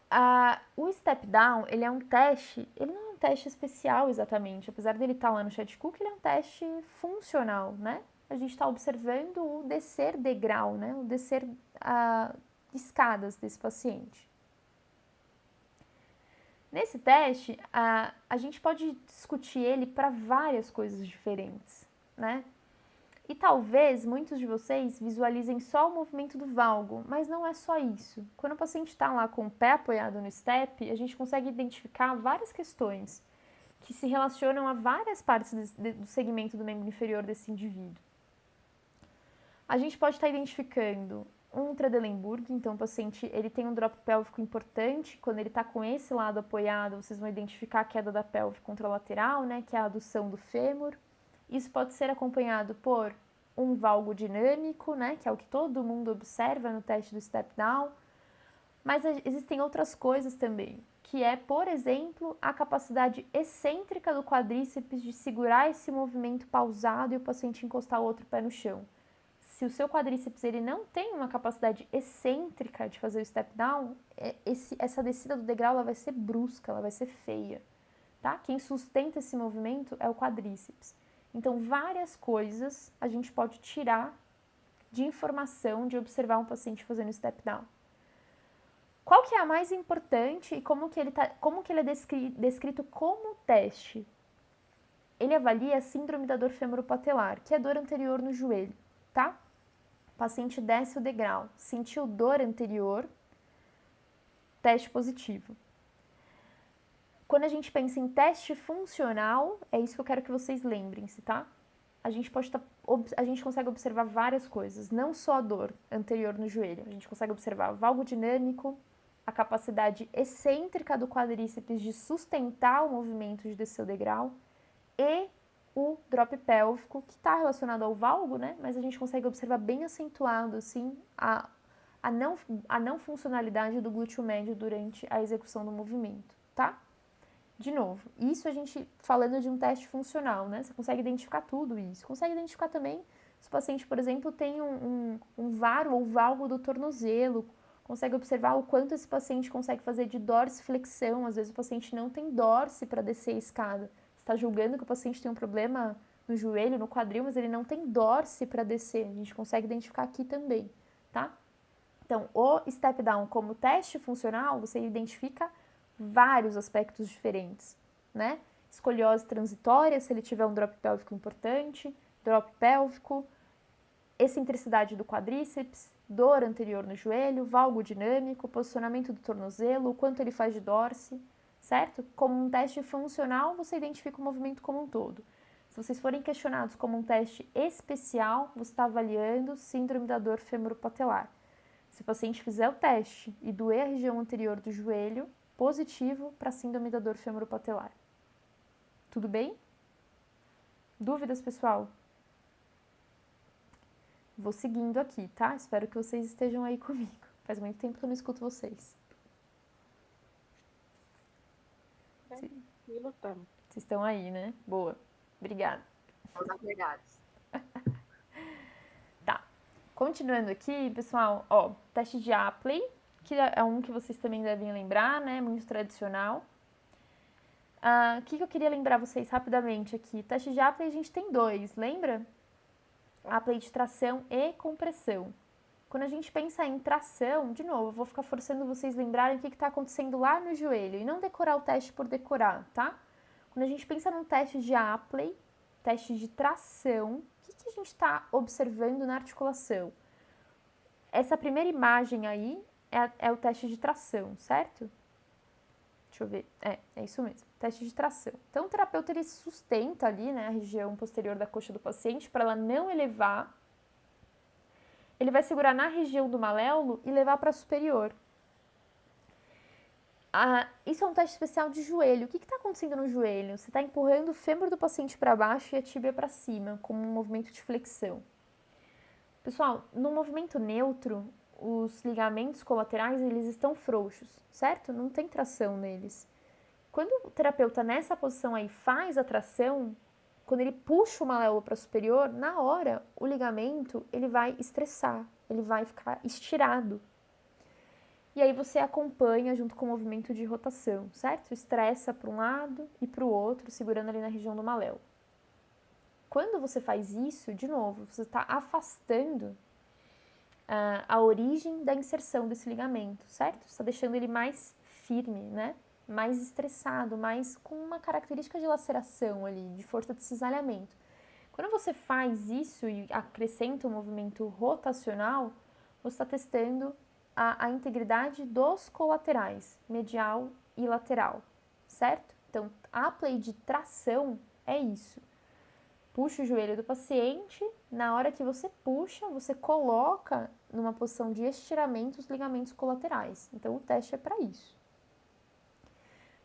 o step down, ele é um teste, ele não é um teste especial exatamente, apesar dele estar lá no Chad Cook, ele é um teste funcional, né? A gente está observando o descer degrau, né? O descer escadas desse paciente. Nesse teste, a gente pode discutir ele para várias coisas diferentes, né? E talvez muitos de vocês visualizem só o movimento do valgo, mas não é só isso. Quando o paciente está lá com o pé apoiado no step, a gente consegue identificar várias questões que se relacionam a várias partes do segmento do membro inferior desse indivíduo. A gente pode estar identificando um Trendelenburg, então o paciente ele tem um drop pélvico importante, quando ele está com esse lado apoiado, vocês vão identificar a queda da pelve contralateral, né, que é a adução do fêmur. Isso pode ser acompanhado por um valgo dinâmico, né, que é o que todo mundo observa no teste do step down, mas existem outras coisas também, que é, por exemplo, a capacidade excêntrica do quadríceps de segurar esse movimento pausado e o paciente encostar o outro pé no chão. Se o seu quadríceps ele não tem uma capacidade excêntrica de fazer o step down, essa descida do degrau ela vai ser brusca, ela vai ser feia, tá? Quem sustenta esse movimento é o quadríceps. Então, várias coisas a gente pode tirar de informação de observar um paciente fazendo step down. Qual que é a mais importante e como que ele é descrito como teste? Ele avalia a síndrome da dor femoropatelar, que é dor anterior no joelho, tá? O paciente desce o degrau, sentiu dor anterior, teste positivo. Quando a gente pensa em teste funcional, é isso que eu quero que vocês lembrem-se, tá? A gente consegue observar várias coisas, não só a dor anterior no joelho. A gente consegue observar o valgo dinâmico, a capacidade excêntrica do quadríceps de sustentar o movimento de descer o degrau e o drop pélvico, que está relacionado ao valgo, né? Mas a gente consegue observar bem acentuado, assim, a não funcionalidade do glúteo médio durante a execução do movimento, tá? De novo, isso a gente falando de um teste funcional, né? Você consegue identificar tudo isso. Consegue identificar também se o paciente, por exemplo, tem um varo ou valgo do tornozelo, consegue observar o quanto esse paciente consegue fazer de dorsiflexão. Às vezes o paciente não tem dorse para descer a escada. Está julgando que o paciente tem um problema no joelho, no quadril, mas ele não tem dorse para descer. A gente consegue identificar aqui também, tá? Então, o step down como teste funcional, você identifica vários aspectos diferentes, né? Escoliose transitória, se ele tiver um drop pélvico importante, drop pélvico, excentricidade do quadríceps, dor anterior no joelho, valgo dinâmico, posicionamento do tornozelo, o quanto ele faz de dorse, certo? Como um teste funcional, você identifica o movimento como um todo. Se vocês forem questionados como um teste especial, você está avaliando síndrome da dor femoropatelar. Se o paciente fizer o teste e doer a região anterior do joelho, positivo para síndrome da dor femoropatelar. Tudo bem? Dúvidas, pessoal? Vou seguindo aqui, tá? Espero que vocês estejam aí comigo. Faz muito tempo que eu não escuto vocês. Lutando. Vocês estão aí, né? Boa. Obrigada. Verdades. Tá. Continuando aqui, pessoal, ó, teste de Apley, que é um que vocês também devem lembrar, né? Muito tradicional. O que eu queria lembrar vocês rapidamente aqui? Teste de Apley a gente tem dois, lembra? Apley de tração e compressão. Quando a gente pensa em tração, de novo, eu vou ficar forçando vocês lembrarem o que está acontecendo lá no joelho e não decorar o teste por decorar, tá? Quando a gente pensa num teste de Apley, teste de tração, o que a gente está observando na articulação? Essa primeira imagem aí é o teste de tração, certo? Deixa eu ver. É isso mesmo. Teste de tração. Então, o terapeuta ele sustenta ali, né, a região posterior da coxa do paciente para ela não elevar. Ele vai segurar na região do maléolo e levar para a superior. Isso é um teste especial de joelho. O que está acontecendo no joelho? Você está empurrando o fêmur do paciente para baixo e a tíbia para cima, como um movimento de flexão. Pessoal, no movimento neutro, os ligamentos colaterais eles estão frouxos, certo? Não tem tração neles. Quando o terapeuta nessa posição aí faz a tração, quando ele puxa o maléolo para superior, na hora o ligamento ele vai estressar, ele vai ficar estirado. E aí você acompanha junto com o movimento de rotação, certo? Estressa para um lado e para o outro, segurando ali na região do maléolo. Quando você faz isso, de novo, você está afastando a origem da inserção desse ligamento, certo? Você está deixando ele mais firme, né? mais estressado, mais com uma característica de laceração ali, de força de cisalhamento. Quando você faz isso e acrescenta o movimento rotacional, você está testando a integridade dos colaterais, medial e lateral, certo? Então, a play de tração é isso. Puxa o joelho do paciente, na hora que você puxa, você coloca numa posição de estiramento os ligamentos colaterais. Então, o teste é para isso.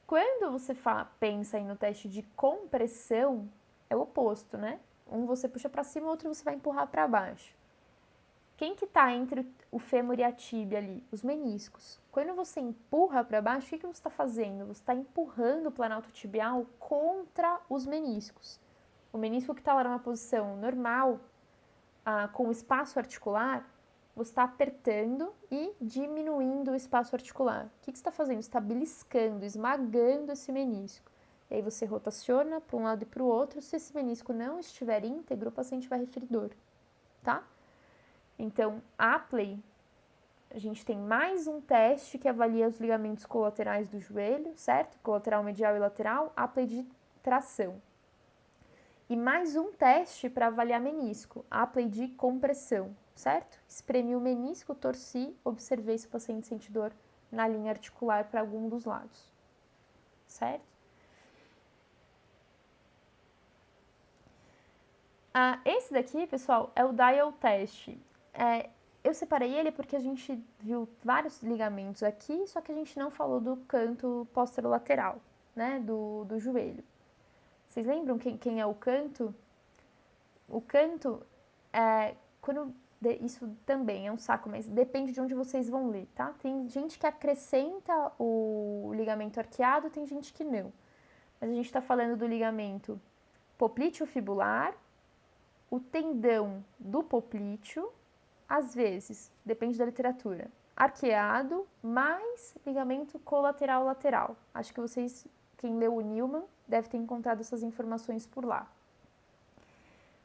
Quando você pensa aí no teste de compressão, é o oposto, né? Um você puxa para cima, o outro você vai empurrar para baixo. Quem que está entre o fêmur e a tíbia ali? Os meniscos. Quando você empurra para baixo, o que você está fazendo? Você está empurrando o planalto tibial contra os meniscos. O menisco que está lá numa posição normal, com o espaço articular, você está apertando e diminuindo o espaço articular. O que você está fazendo? Você está beliscando, esmagando esse menisco. E aí você rotaciona para um lado e para o outro. Se esse menisco não estiver íntegro, o paciente vai referir dor, tá? Então, a play, a gente tem mais um teste que avalia os ligamentos colaterais do joelho, certo? Colateral, medial e lateral, a play de tração. E mais um teste para avaliar menisco, a play de compressão, certo? Espremi o menisco, torci, observei se o paciente sente dor na linha articular para algum dos lados, certo? Esse daqui, pessoal, é o dial test. Eu separei ele porque a gente viu vários ligamentos aqui, só que a gente não falou do canto posterolateral, né, do joelho. Vocês lembram quem é o canto? O canto isso também é um saco, mas depende de onde vocês vão ler, tá? Tem gente que acrescenta o ligamento arqueado, tem gente que não. Mas a gente está falando do ligamento poplíteo fibular, o tendão do poplíteo, às vezes, depende da literatura, arqueado mais ligamento colateral lateral. Acho que vocês, quem leu o Newman, deve ter encontrado essas informações por lá.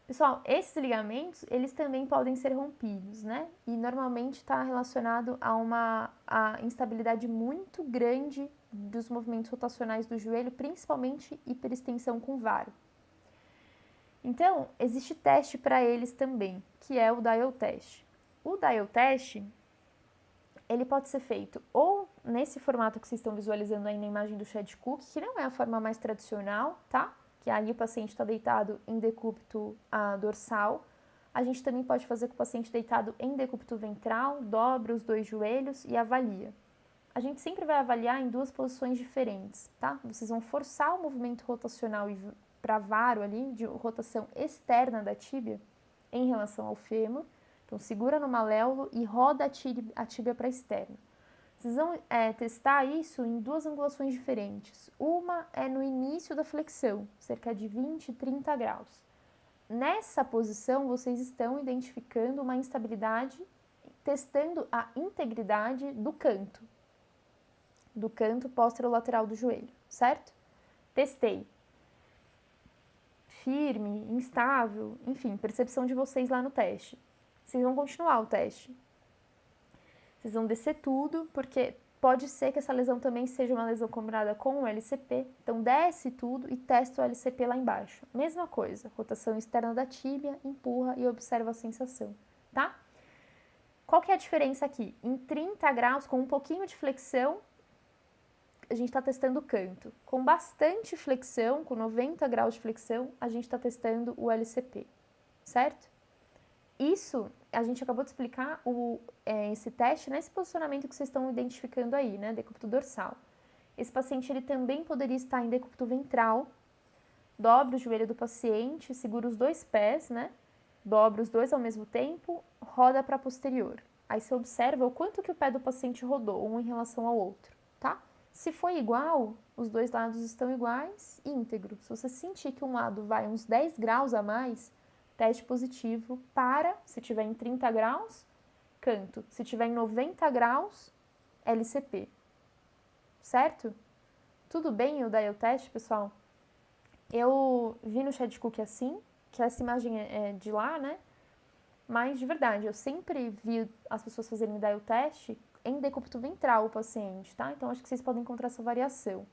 Pessoal, esses ligamentos, eles também podem ser rompidos, né? E normalmente está relacionado a uma instabilidade muito grande dos movimentos rotacionais do joelho, principalmente hiperextensão com varo. Então, existe teste para eles também, que é o dial test. O dial test, ele pode ser feito ou nesse formato que vocês estão visualizando aí na imagem do Chad Cook, que não é a forma mais tradicional, tá? Que aí o paciente está deitado em decúbito dorsal. A gente também pode fazer com o paciente deitado em decúbito ventral, dobra os dois joelhos e avalia. A gente sempre vai avaliar em duas posições diferentes, tá? Vocês vão forçar o movimento rotacional para varo ali, de rotação externa da tíbia em relação ao fêmur. Então, segura no maléolo e roda a tíbia para externa. Vocês vão testar isso em duas angulações diferentes. Uma é no início da flexão, cerca de 20, 30 graus. Nessa posição, vocês estão identificando uma instabilidade, testando a integridade do canto posterolateral do joelho, certo? Testei. Firme, instável, enfim, percepção de vocês lá no teste. Vocês vão continuar o teste. Vocês vão descer tudo, porque pode ser que essa lesão também seja uma lesão combinada com o LCP. Então, desce tudo e testa o LCP lá embaixo. Mesma coisa, rotação externa da tíbia, empurra e observa a sensação, tá? Qual que é a diferença aqui? Em 30 graus, com um pouquinho de flexão, a gente está testando o canto. Com bastante flexão, com 90 graus de flexão, a gente está testando o LCP, certo? Isso, a gente acabou de explicar esse teste nesse posicionamento que vocês estão identificando aí, né, decúbito dorsal. Esse paciente, ele também poderia estar em decúbito ventral. Dobra o joelho do paciente, segura os dois pés, né, dobra os dois ao mesmo tempo, roda para posterior. Aí você observa o quanto que o pé do paciente rodou, um em relação ao outro, tá? Se foi igual, os dois lados estão iguais, íntegro. Se você sentir que um lado vai uns 10 graus a mais, teste positivo para, se tiver em 30 graus, canto. Se tiver em 90 graus, LCP. Certo? Tudo bem o dial test, pessoal? Eu vi no Chad Cook assim, que essa imagem é de lá, né? Mas, de verdade, eu sempre vi as pessoas fazerem dial test em decúbito ventral o paciente, tá? Então, acho que vocês podem encontrar essa variação.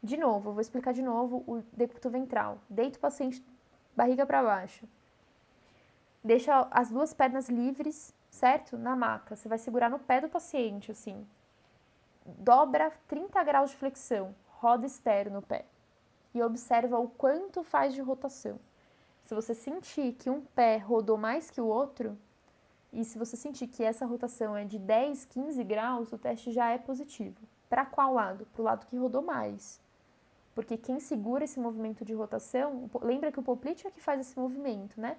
De novo, eu vou explicar de novo o decúbito ventral. Deita o paciente barriga para baixo. Deixa as duas pernas livres, certo? Na maca. Você vai segurar no pé do paciente, assim. Dobra 30 graus de flexão. Roda externo o pé. E observa o quanto faz de rotação. Se você sentir que um pé rodou mais que o outro, e se você sentir que essa rotação é de 10, 15 graus, o teste já é positivo. Para qual lado? Para o lado que rodou mais. Porque quem segura esse movimento de rotação, lembra que o poplite é que faz esse movimento, né?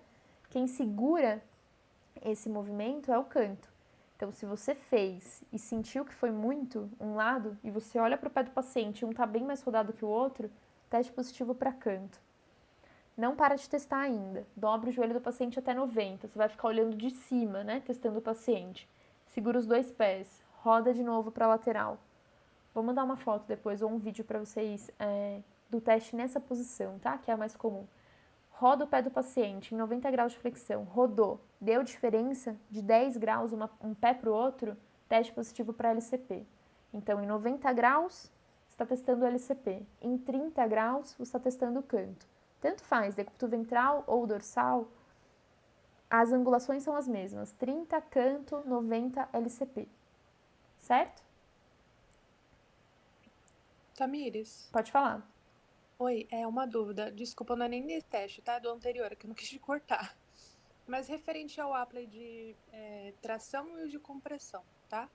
Quem segura esse movimento é o canto. Então, se você fez e sentiu que foi muito um lado, e você olha para o pé do paciente e um está bem mais rodado que o outro, teste positivo para canto. Não para de testar ainda. Dobra o joelho do paciente até 90. Você vai ficar olhando de cima, né? Testando o paciente. Segura os dois pés. Roda de novo para a lateral. Vou mandar uma foto depois ou um vídeo para vocês do teste nessa posição, tá? Que é a mais comum. Roda o pé do paciente em 90 graus de flexão. Rodou. Deu diferença de 10 graus um pé para o outro, teste positivo para LCP. Então, em 90 graus, você está testando o LCP. Em 30 graus, você está testando o canto. Tanto faz, decúbito ventral ou dorsal, as angulações são as mesmas. 30, canto, 90, LCP. Certo? Tamires, Pode falar. oi, é uma dúvida. Desculpa, não é nem nesse teste, tá? Do anterior, é que eu não quis te cortar. Mas referente ao Apley de tração e o de compressão, tá?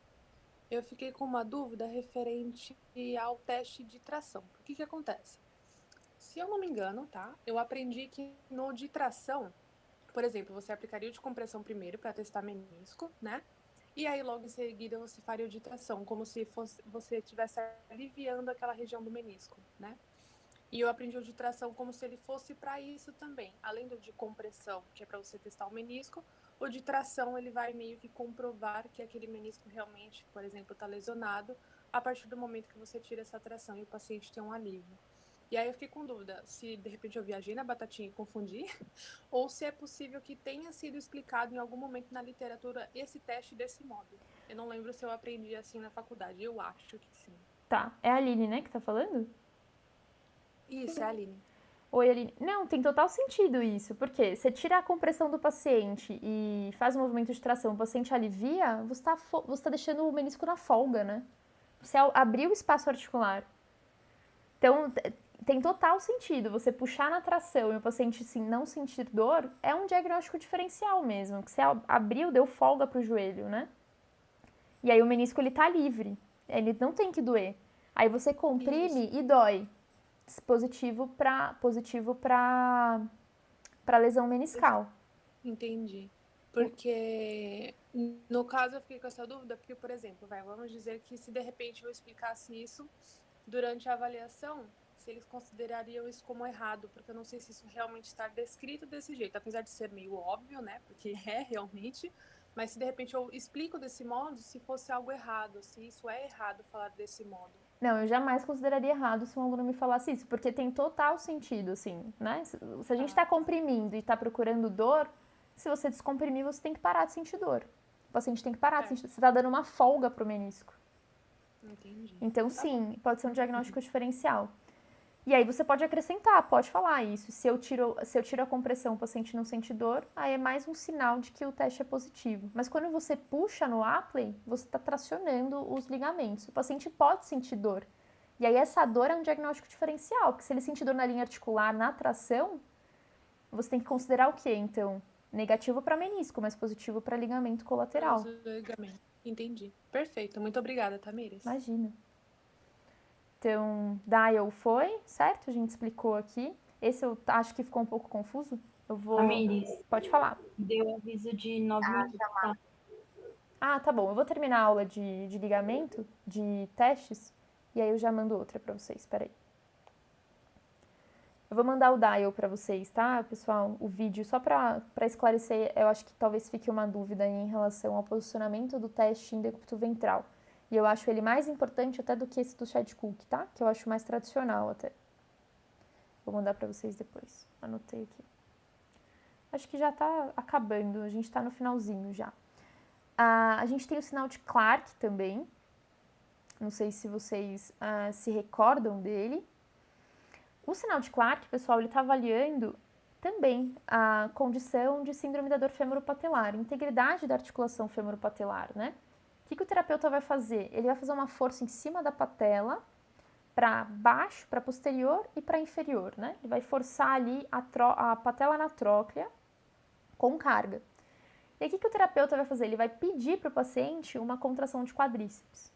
Eu fiquei com uma dúvida referente ao teste de tração. O que que acontece? Se eu não me engano, tá? Eu aprendi que no de tração, por exemplo, você aplicaria o de compressão primeiro para testar menisco, né? E aí logo em seguida você faria o de tração, como se fosse, você estivesse aliviando aquela região do menisco, né? E eu aprendi o de tração como se ele fosse para isso também. Além do de compressão, que é para você testar o menisco, o de tração ele vai meio que comprovar que aquele menisco realmente, por exemplo, está lesionado a partir do momento que você tira essa tração e o paciente tem um alívio. E aí eu fiquei com dúvida se de repente eu viajei na batatinha e confundi, ou se é possível que tenha sido explicado em algum momento na literatura esse teste desse modo. Eu não lembro se eu aprendi assim na faculdade, eu acho que sim. Tá. É a Aline, né, que tá falando? Isso, é a Aline. Oi, Aline. Não, tem total sentido isso. Porque você tira a compressão do paciente e faz um movimento de tração, o paciente alivia, você tá deixando o menisco na folga, né? Você abriu o espaço articular. Então, tem total sentido. Você puxar na tração e o paciente assim, não sentir dor, é um diagnóstico diferencial mesmo. Que você abriu, deu folga pro joelho, né? E aí o menisco ele tá livre. Ele não tem que doer. Aí você comprime Isso. e dói. Positivo para lesão meniscal. Entendi. Porque, no caso, eu fiquei com essa dúvida, porque, por exemplo, vamos dizer que se de repente eu explicasse isso durante a avaliação, se eles considerariam isso como errado, porque eu não sei se isso realmente está descrito desse jeito, apesar de ser meio óbvio, né? Porque é realmente, mas se de repente eu explico desse modo, se fosse algo errado, se isso é errado falar desse modo. Não, eu jamais consideraria errado se um aluno me falasse isso, porque tem total sentido, assim, né? Se a gente está Ah, tá. comprimindo e está procurando dor, se você descomprimir, você tem que parar de sentir dor. O paciente tem que parar de sentir. Certo. Você está dando uma folga pro menisco. Entendi. Então, Tá bom. sim, pode ser um diagnóstico diferencial. E aí você pode acrescentar, pode falar isso. Se eu tiro a compressão, o paciente não sente dor, aí é mais um sinal de que o teste é positivo. Mas quando você puxa no Apley, você está tracionando os ligamentos. O paciente pode sentir dor. E aí essa dor é um diagnóstico diferencial, porque se ele sentir dor na linha articular, na tração, você tem que considerar o quê, então? Negativo para menisco, mas positivo para ligamento Para os colateral. ligamentos. Entendi. Perfeito. Muito obrigada, Tamires. Imagina. Então, dial foi, certo? A gente explicou aqui. Esse eu acho que ficou um pouco confuso. Eu vou. Tamires, Pode falar. deu aviso de 9 minutos, tá? Ah, tá bom. Eu vou terminar a aula de ligamento, de testes, e aí eu já mando outra pra vocês. Espera aí. Eu vou mandar o dial pra vocês, tá, pessoal? O vídeo, só pra esclarecer, eu acho que talvez fique uma dúvida aí em relação ao posicionamento do teste em decúbito ventral. E eu acho ele mais importante até do que esse do Chad Cook, tá? Que eu acho mais tradicional até. Vou mandar pra vocês depois. Anotei aqui. Acho que já tá acabando, a gente tá no finalzinho já. A gente tem o sinal de Clark também. Não sei se vocês se recordam dele. O sinal de Clark, pessoal, ele está avaliando também a condição de síndrome da dor femoropatelar, integridade da articulação femoropatelar, né? O que o terapeuta vai fazer? Ele vai fazer uma força em cima da patela, para baixo, para posterior e para inferior, né? Ele vai forçar ali a patela na tróclea com carga. E aí, o que o terapeuta vai fazer? Ele vai pedir para o paciente uma contração de quadríceps.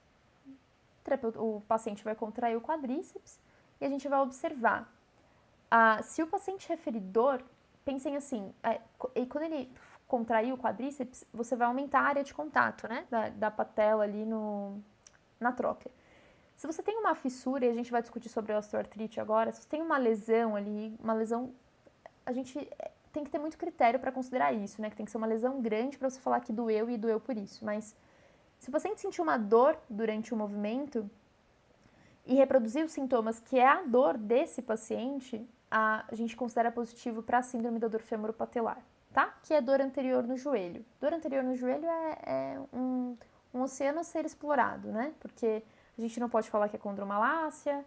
O paciente vai contrair o quadríceps e a gente vai observar. Se o paciente referir dor, pensem assim, quando ele contrair o quadríceps, você vai aumentar a área de contato, né? Da patela ali na tróclea. Se você tem uma fissura, e a gente vai discutir sobre a osteoartrite agora, se você tem uma lesão ali, uma lesão, a gente tem que ter muito critério para considerar isso, né? Que tem que ser uma lesão grande para você falar que doeu e doeu por isso. Mas se o paciente sentir uma dor durante o movimento e reproduzir os sintomas que é a dor desse paciente, a gente considera positivo para a síndrome da dor femoropatelar, tá? Que é dor anterior no joelho. Dor anterior no joelho é um oceano a ser explorado, né? Porque a gente não pode falar que é condromalácia,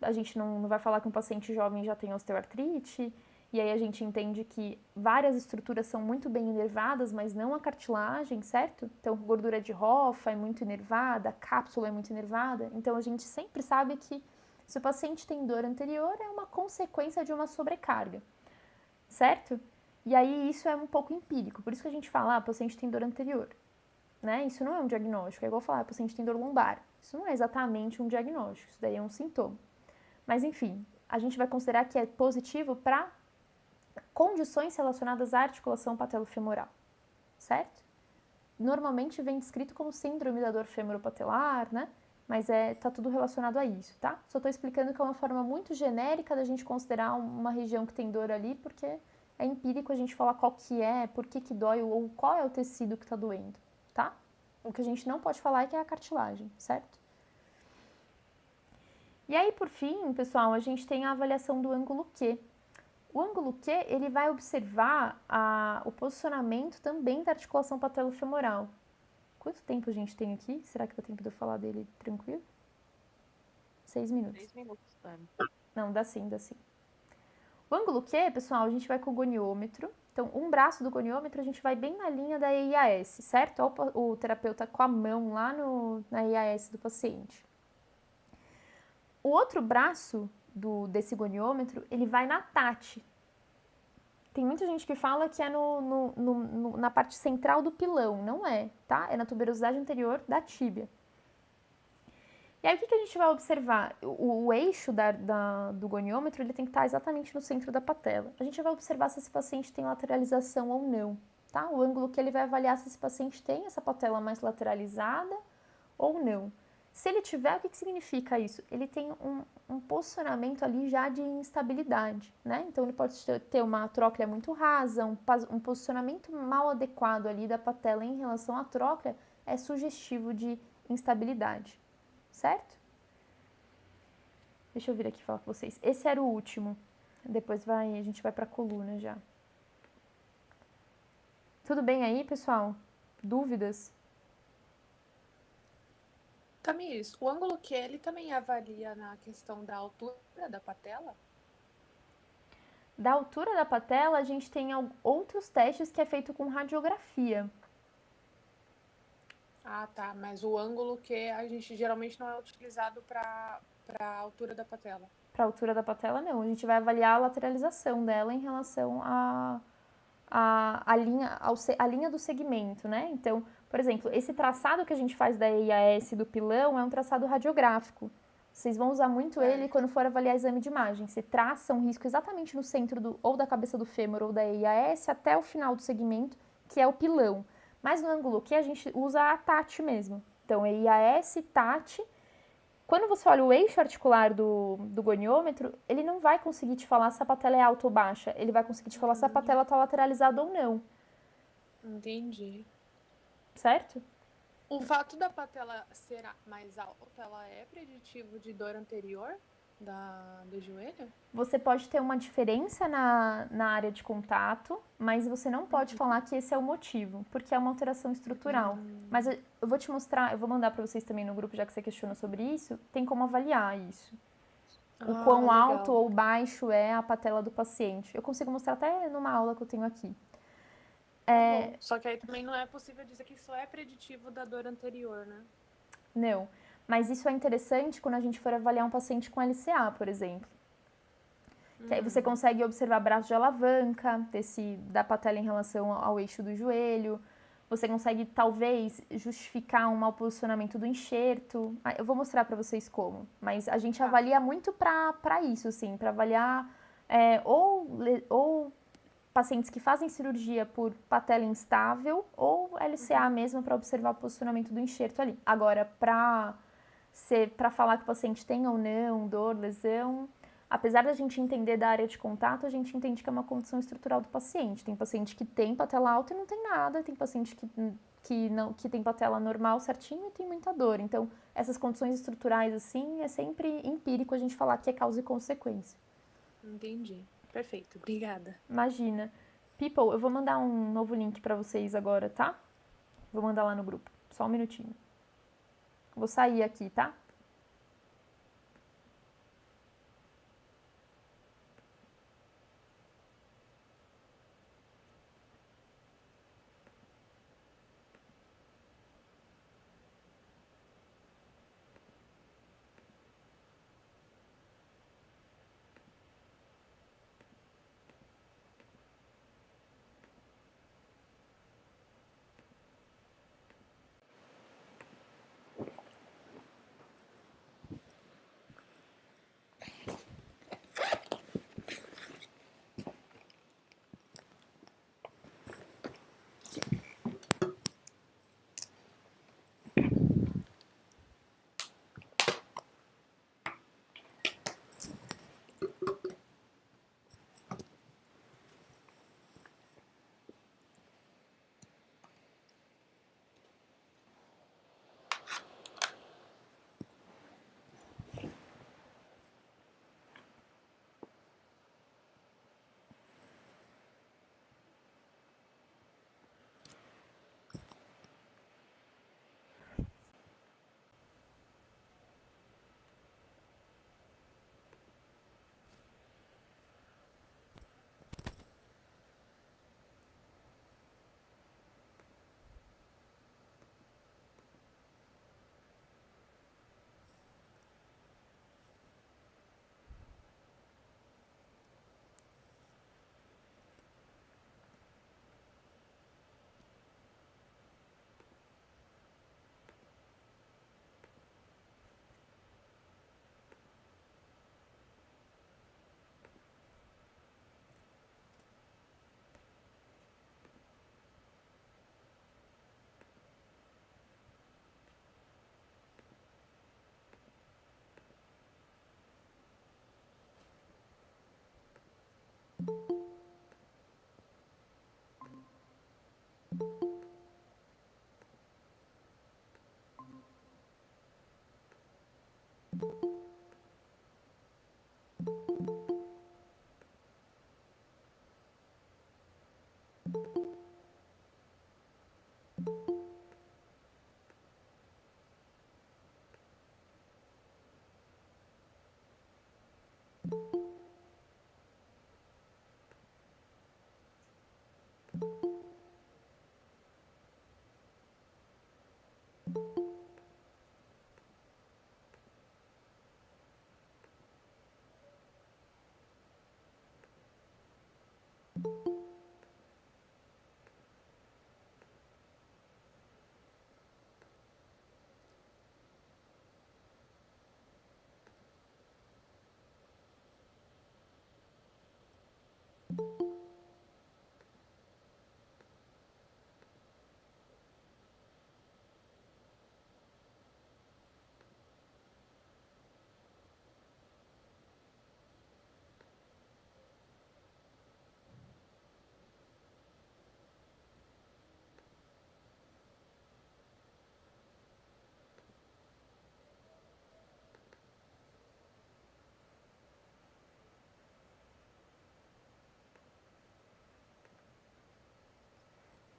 a gente não vai falar que um paciente jovem já tem osteoartrite, e aí a gente entende que várias estruturas são muito bem inervadas, mas não a cartilagem, certo? Então, gordura de Hoffa é muito inervada, a cápsula é muito inervada. Então, a gente sempre sabe que se o paciente tem dor anterior, é uma consequência de uma sobrecarga, certo? E aí, isso é um pouco empírico. Por isso que a gente fala, o paciente tem dor anterior. Né? Isso não é um diagnóstico. É igual falar, o paciente tem dor lombar. Isso não é exatamente um diagnóstico. Isso daí é um sintoma. Mas, enfim, a gente vai considerar que é positivo para condições relacionadas à articulação patelofemoral, certo? Normalmente vem descrito como síndrome da dor femoropatelar, né? Mas tá tudo relacionado a isso, tá? Só estou explicando que é uma forma muito genérica da gente considerar uma região que tem dor ali, porque é empírico a gente falar qual que é, por que dói ou qual é o tecido que está doendo, tá? O que a gente não pode falar é que é a cartilagem, certo? E aí, por fim, pessoal, a gente tem a avaliação do ângulo Q. O ângulo Q, ele vai observar o posicionamento também da articulação patelofemoral. Quanto tempo a gente tem aqui? Será que dá tempo de eu falar dele tranquilo? 6 minutos. 6 minutos, Dani. Não, dá sim, dá sim. O ângulo Q, pessoal, a gente vai com o goniômetro. Então, um braço do goniômetro a gente vai bem na linha da EIAS, certo? O terapeuta com a mão lá na EIAS do paciente. O outro braço desse goniômetro, ele vai na TAT. Tem muita gente que fala que é na parte central do pilão. Não é, tá? É na tuberosidade anterior da tíbia. E aí, o que a gente vai observar? O eixo do goniômetro, ele tem que estar exatamente no centro da patela. A gente vai observar se esse paciente tem lateralização ou não, tá? O ângulo que ele vai avaliar se esse paciente tem essa patela mais lateralizada ou não. Se ele tiver, o que significa isso? Ele tem um posicionamento ali já de instabilidade, né? Então, ele pode ter uma tróclea muito rasa, um posicionamento mal adequado ali da patela em relação à tróclea é sugestivo de instabilidade, certo? Deixa eu vir aqui falar com vocês. Esse era o último. Depois a gente vai para a coluna já. Tudo bem aí, pessoal? Dúvidas? Tamires, o ângulo Q, ele também avalia na questão da altura da patela? Da altura da patela, a gente tem outros testes que é feito com radiografia. Ah, tá. Mas o ângulo Q, a gente geralmente não é utilizado para a altura da patela. Para a altura da patela, não. A gente vai avaliar a lateralização dela em relação à linha do segmento, né? Então, por exemplo, esse traçado que a gente faz da EIAS do pilão é um traçado radiográfico. Vocês vão usar muito ele quando for avaliar exame de imagem. Você traça um risco exatamente no centro ou da cabeça do fêmur ou da EIAS até o final do segmento, que é o pilão. Mas no ângulo Q a gente usa a TAT mesmo. Então, EIAS, TAT. Quando você olha o eixo articular do goniômetro, ele não vai conseguir te falar se a patela é alta ou baixa. Ele vai conseguir te falar se a patela está lateralizada ou não. Entendi. Certo? O fato da patela ser mais alta, ela é preditivo de dor anterior? do joelho? Você pode ter uma diferença na área de contato, mas você não pode falar que esse é o motivo, porque é uma alteração estrutural. Mas eu vou te mostrar, eu vou mandar para vocês também no grupo, já que você questionou sobre isso, tem como avaliar isso. O quão alto ou baixo é a patela do paciente. Eu consigo mostrar até numa aula que eu tenho aqui. Bom, só que aí também não é possível dizer que isso é preditivo da dor anterior, né? Não, mas isso é interessante quando a gente for avaliar um paciente com LCA, por exemplo. Que aí você consegue observar braço de alavanca da patela em relação ao eixo do joelho. Você consegue, talvez, justificar um mau posicionamento do enxerto. Eu vou mostrar para vocês como. Mas a gente avalia muito para isso, assim, para avaliar ou pacientes que fazem cirurgia por patela instável ou LCA mesmo para observar o posicionamento do enxerto ali. Agora, para falar que o paciente tem ou não dor, lesão, apesar da gente entender da área de contato, a gente entende que é uma condição estrutural do paciente. Tem paciente que tem patela alta e não tem nada, tem paciente que tem patela normal certinho e tem muita dor. Então, essas condições estruturais, assim, é sempre empírico a gente falar que é causa e consequência. Entendi. Perfeito, obrigada. Imagina. People, eu vou mandar um novo link para vocês agora, tá? Vou mandar lá no grupo. Só um minutinho. Vou sair aqui, tá?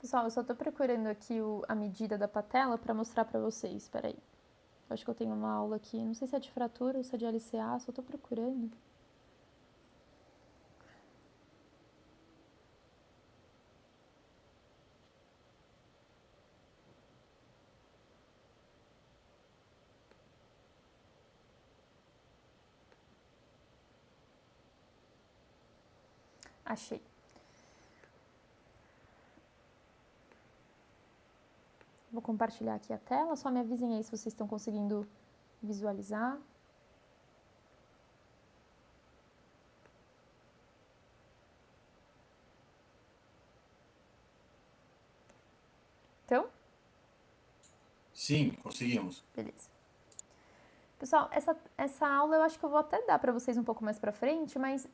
Pessoal, eu só tô procurando aqui a medida da patela para mostrar para vocês. Espera aí. Eu acho que eu tenho uma aula aqui, não sei se é de fratura ou se é de LCA, só tô procurando. Achei. Vou compartilhar aqui a tela, só me avisem aí se vocês estão conseguindo visualizar. Então? Sim, conseguimos. Beleza. Pessoal, essa aula eu acho que eu vou até dar para vocês um pouco mais para frente, mas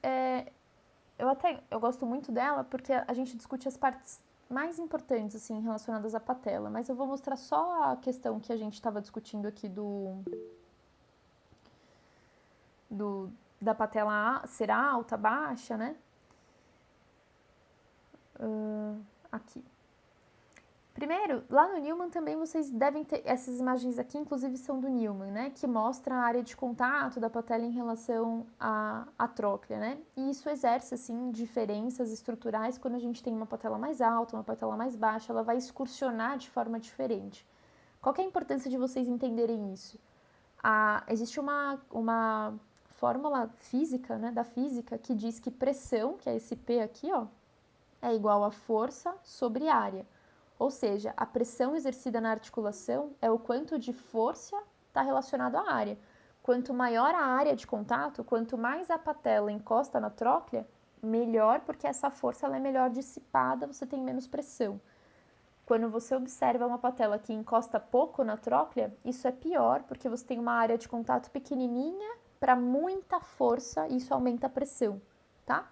eu gosto muito dela porque a gente discute as partes mais importantes assim relacionadas à patela, mas eu vou mostrar só a questão que a gente estava discutindo aqui da patela ser alta, baixa, né? Aqui. Primeiro, lá no Newman também vocês devem ter, essas imagens aqui inclusive são do Newman, né, que mostra a área de contato da patela em relação à tróclea, né, e isso exerce, assim, diferenças estruturais quando a gente tem uma patela mais alta, uma patela mais baixa, ela vai excursionar de forma diferente. Qual que é a importância de vocês entenderem isso? Existe uma fórmula física, né, da física, que diz que pressão, que é esse P aqui, ó, é igual a força sobre área. Ou seja, a pressão exercida na articulação é o quanto de força está relacionado à área. Quanto maior a área de contato, quanto mais a patela encosta na tróclea, melhor, porque essa força ela é melhor dissipada, você tem menos pressão. Quando você observa uma patela que encosta pouco na tróclea, isso é pior, porque você tem uma área de contato pequenininha para muita força e isso aumenta a pressão, tá?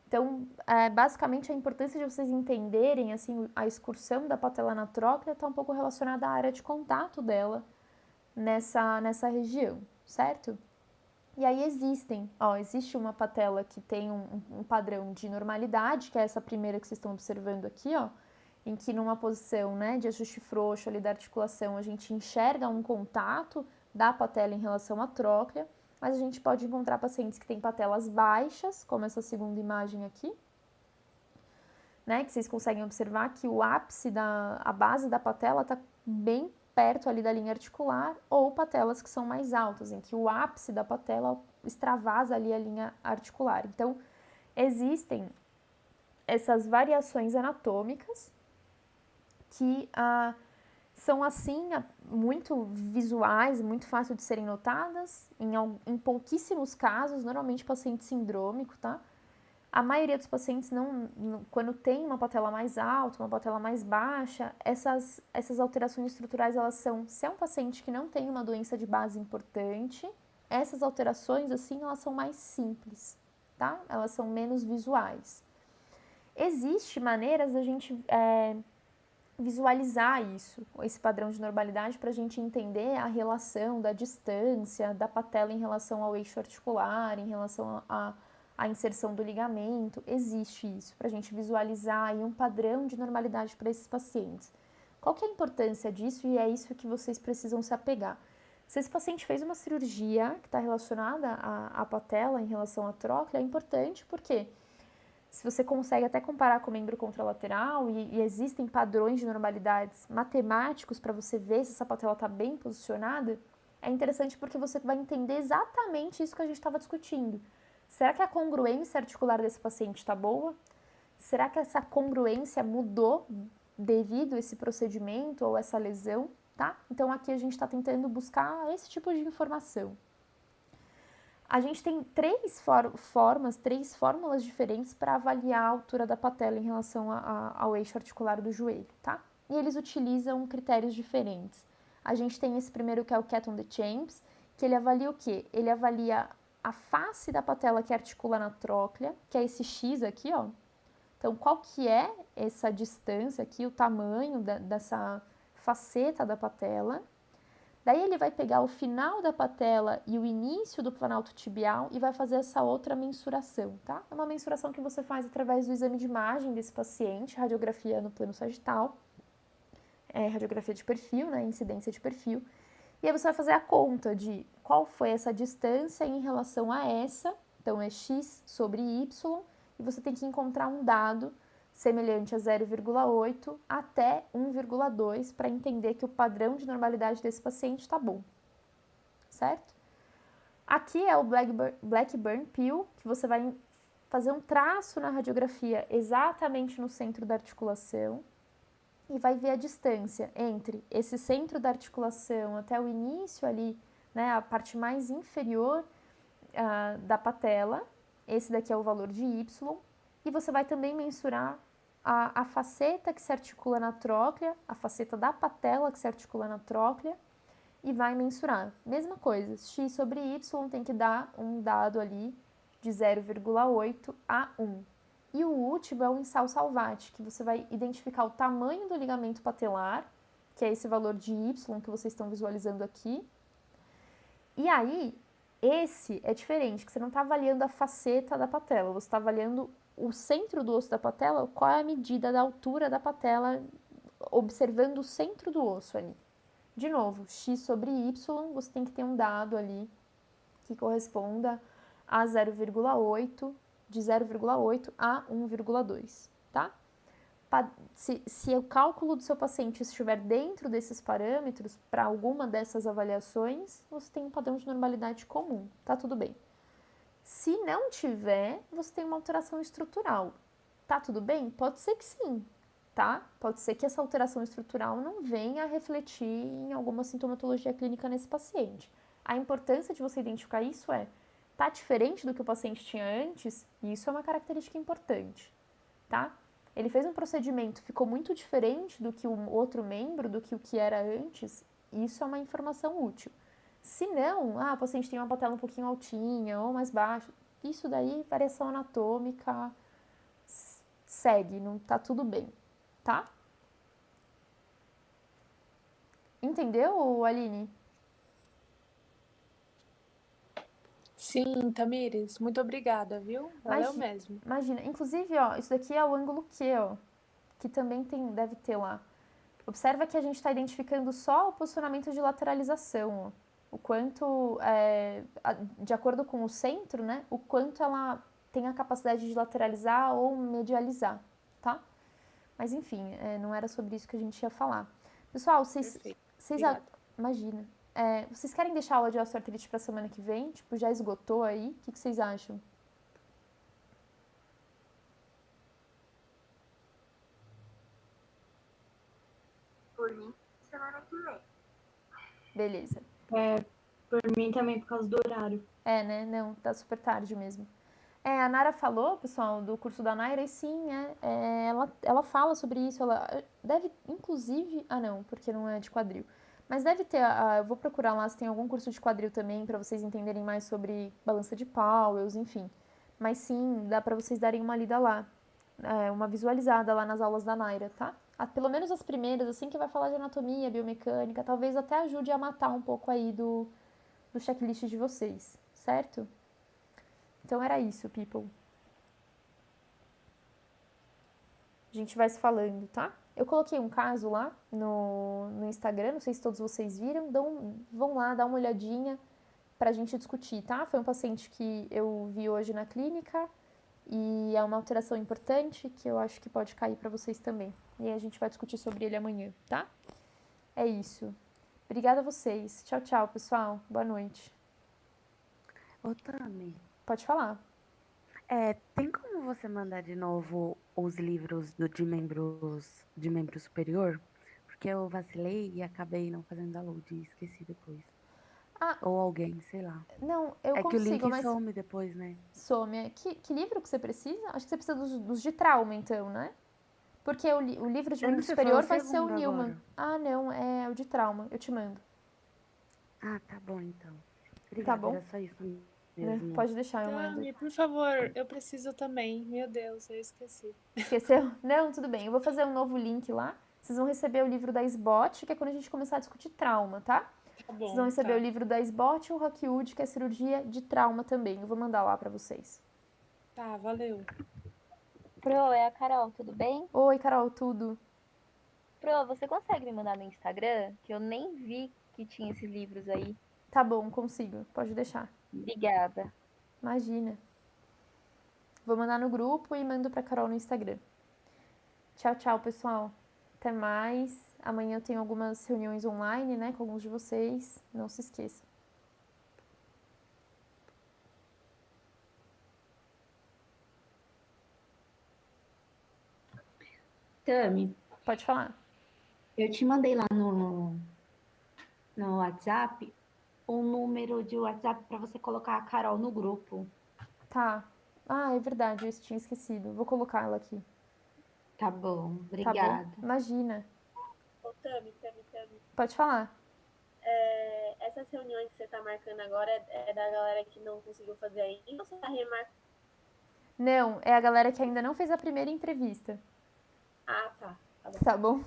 Então, basicamente, a importância de vocês entenderem, assim, a excursão da patela na tróclea está um pouco relacionada à área de contato dela nessa região, certo? E aí existe uma patela que tem um padrão de normalidade, que é essa primeira que vocês estão observando aqui, ó, em que numa posição, né, de ajuste frouxo ali da articulação, a gente enxerga um contato da patela em relação à tróclea, mas a gente pode encontrar pacientes que têm patelas baixas, como essa segunda imagem aqui, né, que vocês conseguem observar que a base da patela está bem perto ali da linha articular, ou patelas que são mais altas, em que o ápice da patela extravasa ali a linha articular. Então, existem essas variações anatômicas que são, assim, muito visuais, muito fácil de serem notadas, em pouquíssimos casos, normalmente paciente sindrômico, tá? A maioria dos pacientes, quando tem uma patela mais alta, uma patela mais baixa, essas alterações estruturais, elas são, se é um paciente que não tem uma doença de base importante, essas alterações, assim, elas são mais simples, tá? Elas são menos visuais. Existem maneiras da gente visualizar esse padrão de normalidade, para a gente entender a relação da distância da patela em relação ao eixo articular, em relação à inserção do ligamento. Existe isso, para a gente visualizar aí um padrão de normalidade para esses pacientes. Qual que é a importância disso? E é isso que vocês precisam se apegar. Se esse paciente fez uma cirurgia que está relacionada à patela em relação à tróclea, é importante porque se você consegue até comparar com o membro contralateral e existem padrões de normalidades matemáticos para você ver se essa patela está bem posicionada, é interessante porque você vai entender exatamente isso que a gente estava discutindo. Será que a congruência articular desse paciente está boa? Será que essa congruência mudou devido a esse procedimento ou essa lesão? Tá? Então aqui a gente está tentando buscar esse tipo de informação. A gente tem três fórmulas diferentes para avaliar a altura da patela em relação ao eixo articular do joelho, tá? E eles utilizam critérios diferentes. A gente tem esse primeiro que é o Keton-Dechamps, que ele avalia o quê? Ele avalia a face da patela que articula na tróclea, que é esse X aqui, ó. Então, qual que é essa distância aqui, o tamanho dessa faceta da patela? Daí ele vai pegar o final da patela e o início do planalto tibial e vai fazer essa outra mensuração, tá? É uma mensuração que você faz através do exame de imagem desse paciente, radiografia no plano sagital, radiografia de perfil, né, incidência de perfil. E aí você vai fazer a conta de qual foi essa distância em relação a essa, então é x sobre y, e você tem que encontrar um dado semelhante a 0,8 até 1,2 para entender que o padrão de normalidade desse paciente está bom, certo? Aqui é o Blackburn Peel, que você vai fazer um traço na radiografia exatamente no centro da articulação e vai ver a distância entre esse centro da articulação até o início ali, né, a parte mais inferior da patela, esse daqui é o valor de y, e você vai também mensurar a faceta que se articula na tróclea, a faceta da patela que se articula na tróclea, e vai mensurar. Mesma coisa, x sobre y tem que dar um dado ali de 0,8 a 1. E o último é o Insal-Salvati, que você vai identificar o tamanho do ligamento patelar, que é esse valor de y que vocês estão visualizando aqui. E aí, esse é diferente, que você não está avaliando a faceta da patela, você está avaliando o centro do osso da patela, qual é a medida da altura da patela, observando o centro do osso ali. De novo, x sobre y, você tem que ter um dado ali que corresponda a 0,8, de 0,8 a 1,2, tá? Se o cálculo do seu paciente estiver dentro desses parâmetros, para alguma dessas avaliações, você tem um padrão de normalidade comum, tá tudo bem. Se não tiver, você tem uma alteração estrutural. Tá tudo bem? Pode ser que sim, tá? Pode ser que essa alteração estrutural não venha a refletir em alguma sintomatologia clínica nesse paciente. A importância de você identificar isso tá diferente do que o paciente tinha antes, e isso é uma característica importante, tá? Ele fez um procedimento, ficou muito diferente do que o outro membro, do que o que era antes, isso é uma informação útil. Se não, o paciente tem uma patela um pouquinho altinha ou mais baixa, isso daí, variação anatômica, segue, não tá tudo bem, tá? Entendeu, Aline? Sim, Tamires, muito obrigada, viu? Valeu mesmo. Imagina, inclusive, ó, isso daqui é o ângulo Q, ó, que também deve ter lá. Observa que a gente está identificando só o posicionamento de lateralização, ó. O quanto, de acordo com o centro, né, o quanto ela tem a capacidade de lateralizar ou medializar, tá? Mas enfim, não era sobre isso que a gente ia falar. Pessoal, vocês imagina, vocês querem deixar a aula de osteoartrite para semana que vem? Tipo, já esgotou aí? O que vocês acham? Por mim, semana que vem. Beleza. Por mim também, por causa do horário. Né? Não, tá super tarde mesmo. A Nara falou, pessoal, do curso da Naira, e sim, ela fala sobre isso, ela deve, inclusive, não, porque não é de quadril, mas deve ter, eu vou procurar lá se tem algum curso de quadril também, para vocês entenderem mais sobre balança de Powells, enfim, mas sim, dá para vocês darem uma lida lá, uma visualizada lá nas aulas da Naira, tá? Pelo menos as primeiras, assim, que vai falar de anatomia, biomecânica, talvez até ajude a matar um pouco aí do checklist de vocês, certo? Então era isso, people. A gente vai se falando, tá? Eu coloquei um caso lá no Instagram, não sei se todos vocês viram, vão lá, dá uma olhadinha pra gente discutir, tá? Foi um paciente que eu vi hoje na clínica e é uma alteração importante que eu acho que pode cair pra vocês também. E a gente vai discutir sobre ele amanhã, tá? É isso. Obrigada a vocês. Tchau, tchau, pessoal. Boa noite. Ô, Tami. Pode falar. Tem como você mandar de novo os livros de membro superior? Porque eu vacilei e acabei não fazendo download e esqueci depois. Ou alguém, sei lá. Não, eu consigo, que o link mas some depois, né? Some. Que livro que você precisa? Acho que você precisa dos de trauma, então, né? Porque o livro de membro superior vai ser o Newman. Agora. Não, é o de trauma. Eu te mando. Tá bom, então. Obrigada, tá bom? Era só isso mesmo. Pode deixar, eu mando. Tami, por favor, eu preciso também. Meu Deus, eu esqueci. Esqueceu? Não, tudo bem. Eu vou fazer um novo link lá. Vocês vão receber o livro da SBOT, que é quando a gente começar a discutir trauma, tá? Tá bom, Vocês vão receber tá. o livro da SBOT e o Rockwood, que é cirurgia de trauma também. Eu vou mandar lá pra vocês. Tá, valeu. Pro, é a Carol, tudo bem? Oi, Carol, tudo? Pro, você consegue me mandar no Instagram? Que eu nem vi que tinha esses livros aí. Tá bom, consigo. Pode deixar. Obrigada. Imagina. Vou mandar no grupo e mando pra Carol no Instagram. Tchau, tchau, pessoal. Até mais. Amanhã eu tenho algumas reuniões online, né, com alguns de vocês. Não se esqueçam. Tami, Pode falar. eu te mandei lá no WhatsApp um número de WhatsApp para você colocar a Carol no grupo. Tá. Ah, é verdade, eu tinha esquecido. Vou colocar ela aqui. Tá bom, Tá obrigada. bom? Imagina. Ô, Tami. Pode falar. Essas reuniões que você tá marcando agora é da galera que não conseguiu fazer ainda ou você tá remarcando? Não, é a galera que ainda não fez a primeira entrevista. Ah, tá. Tá bom. Tá bom?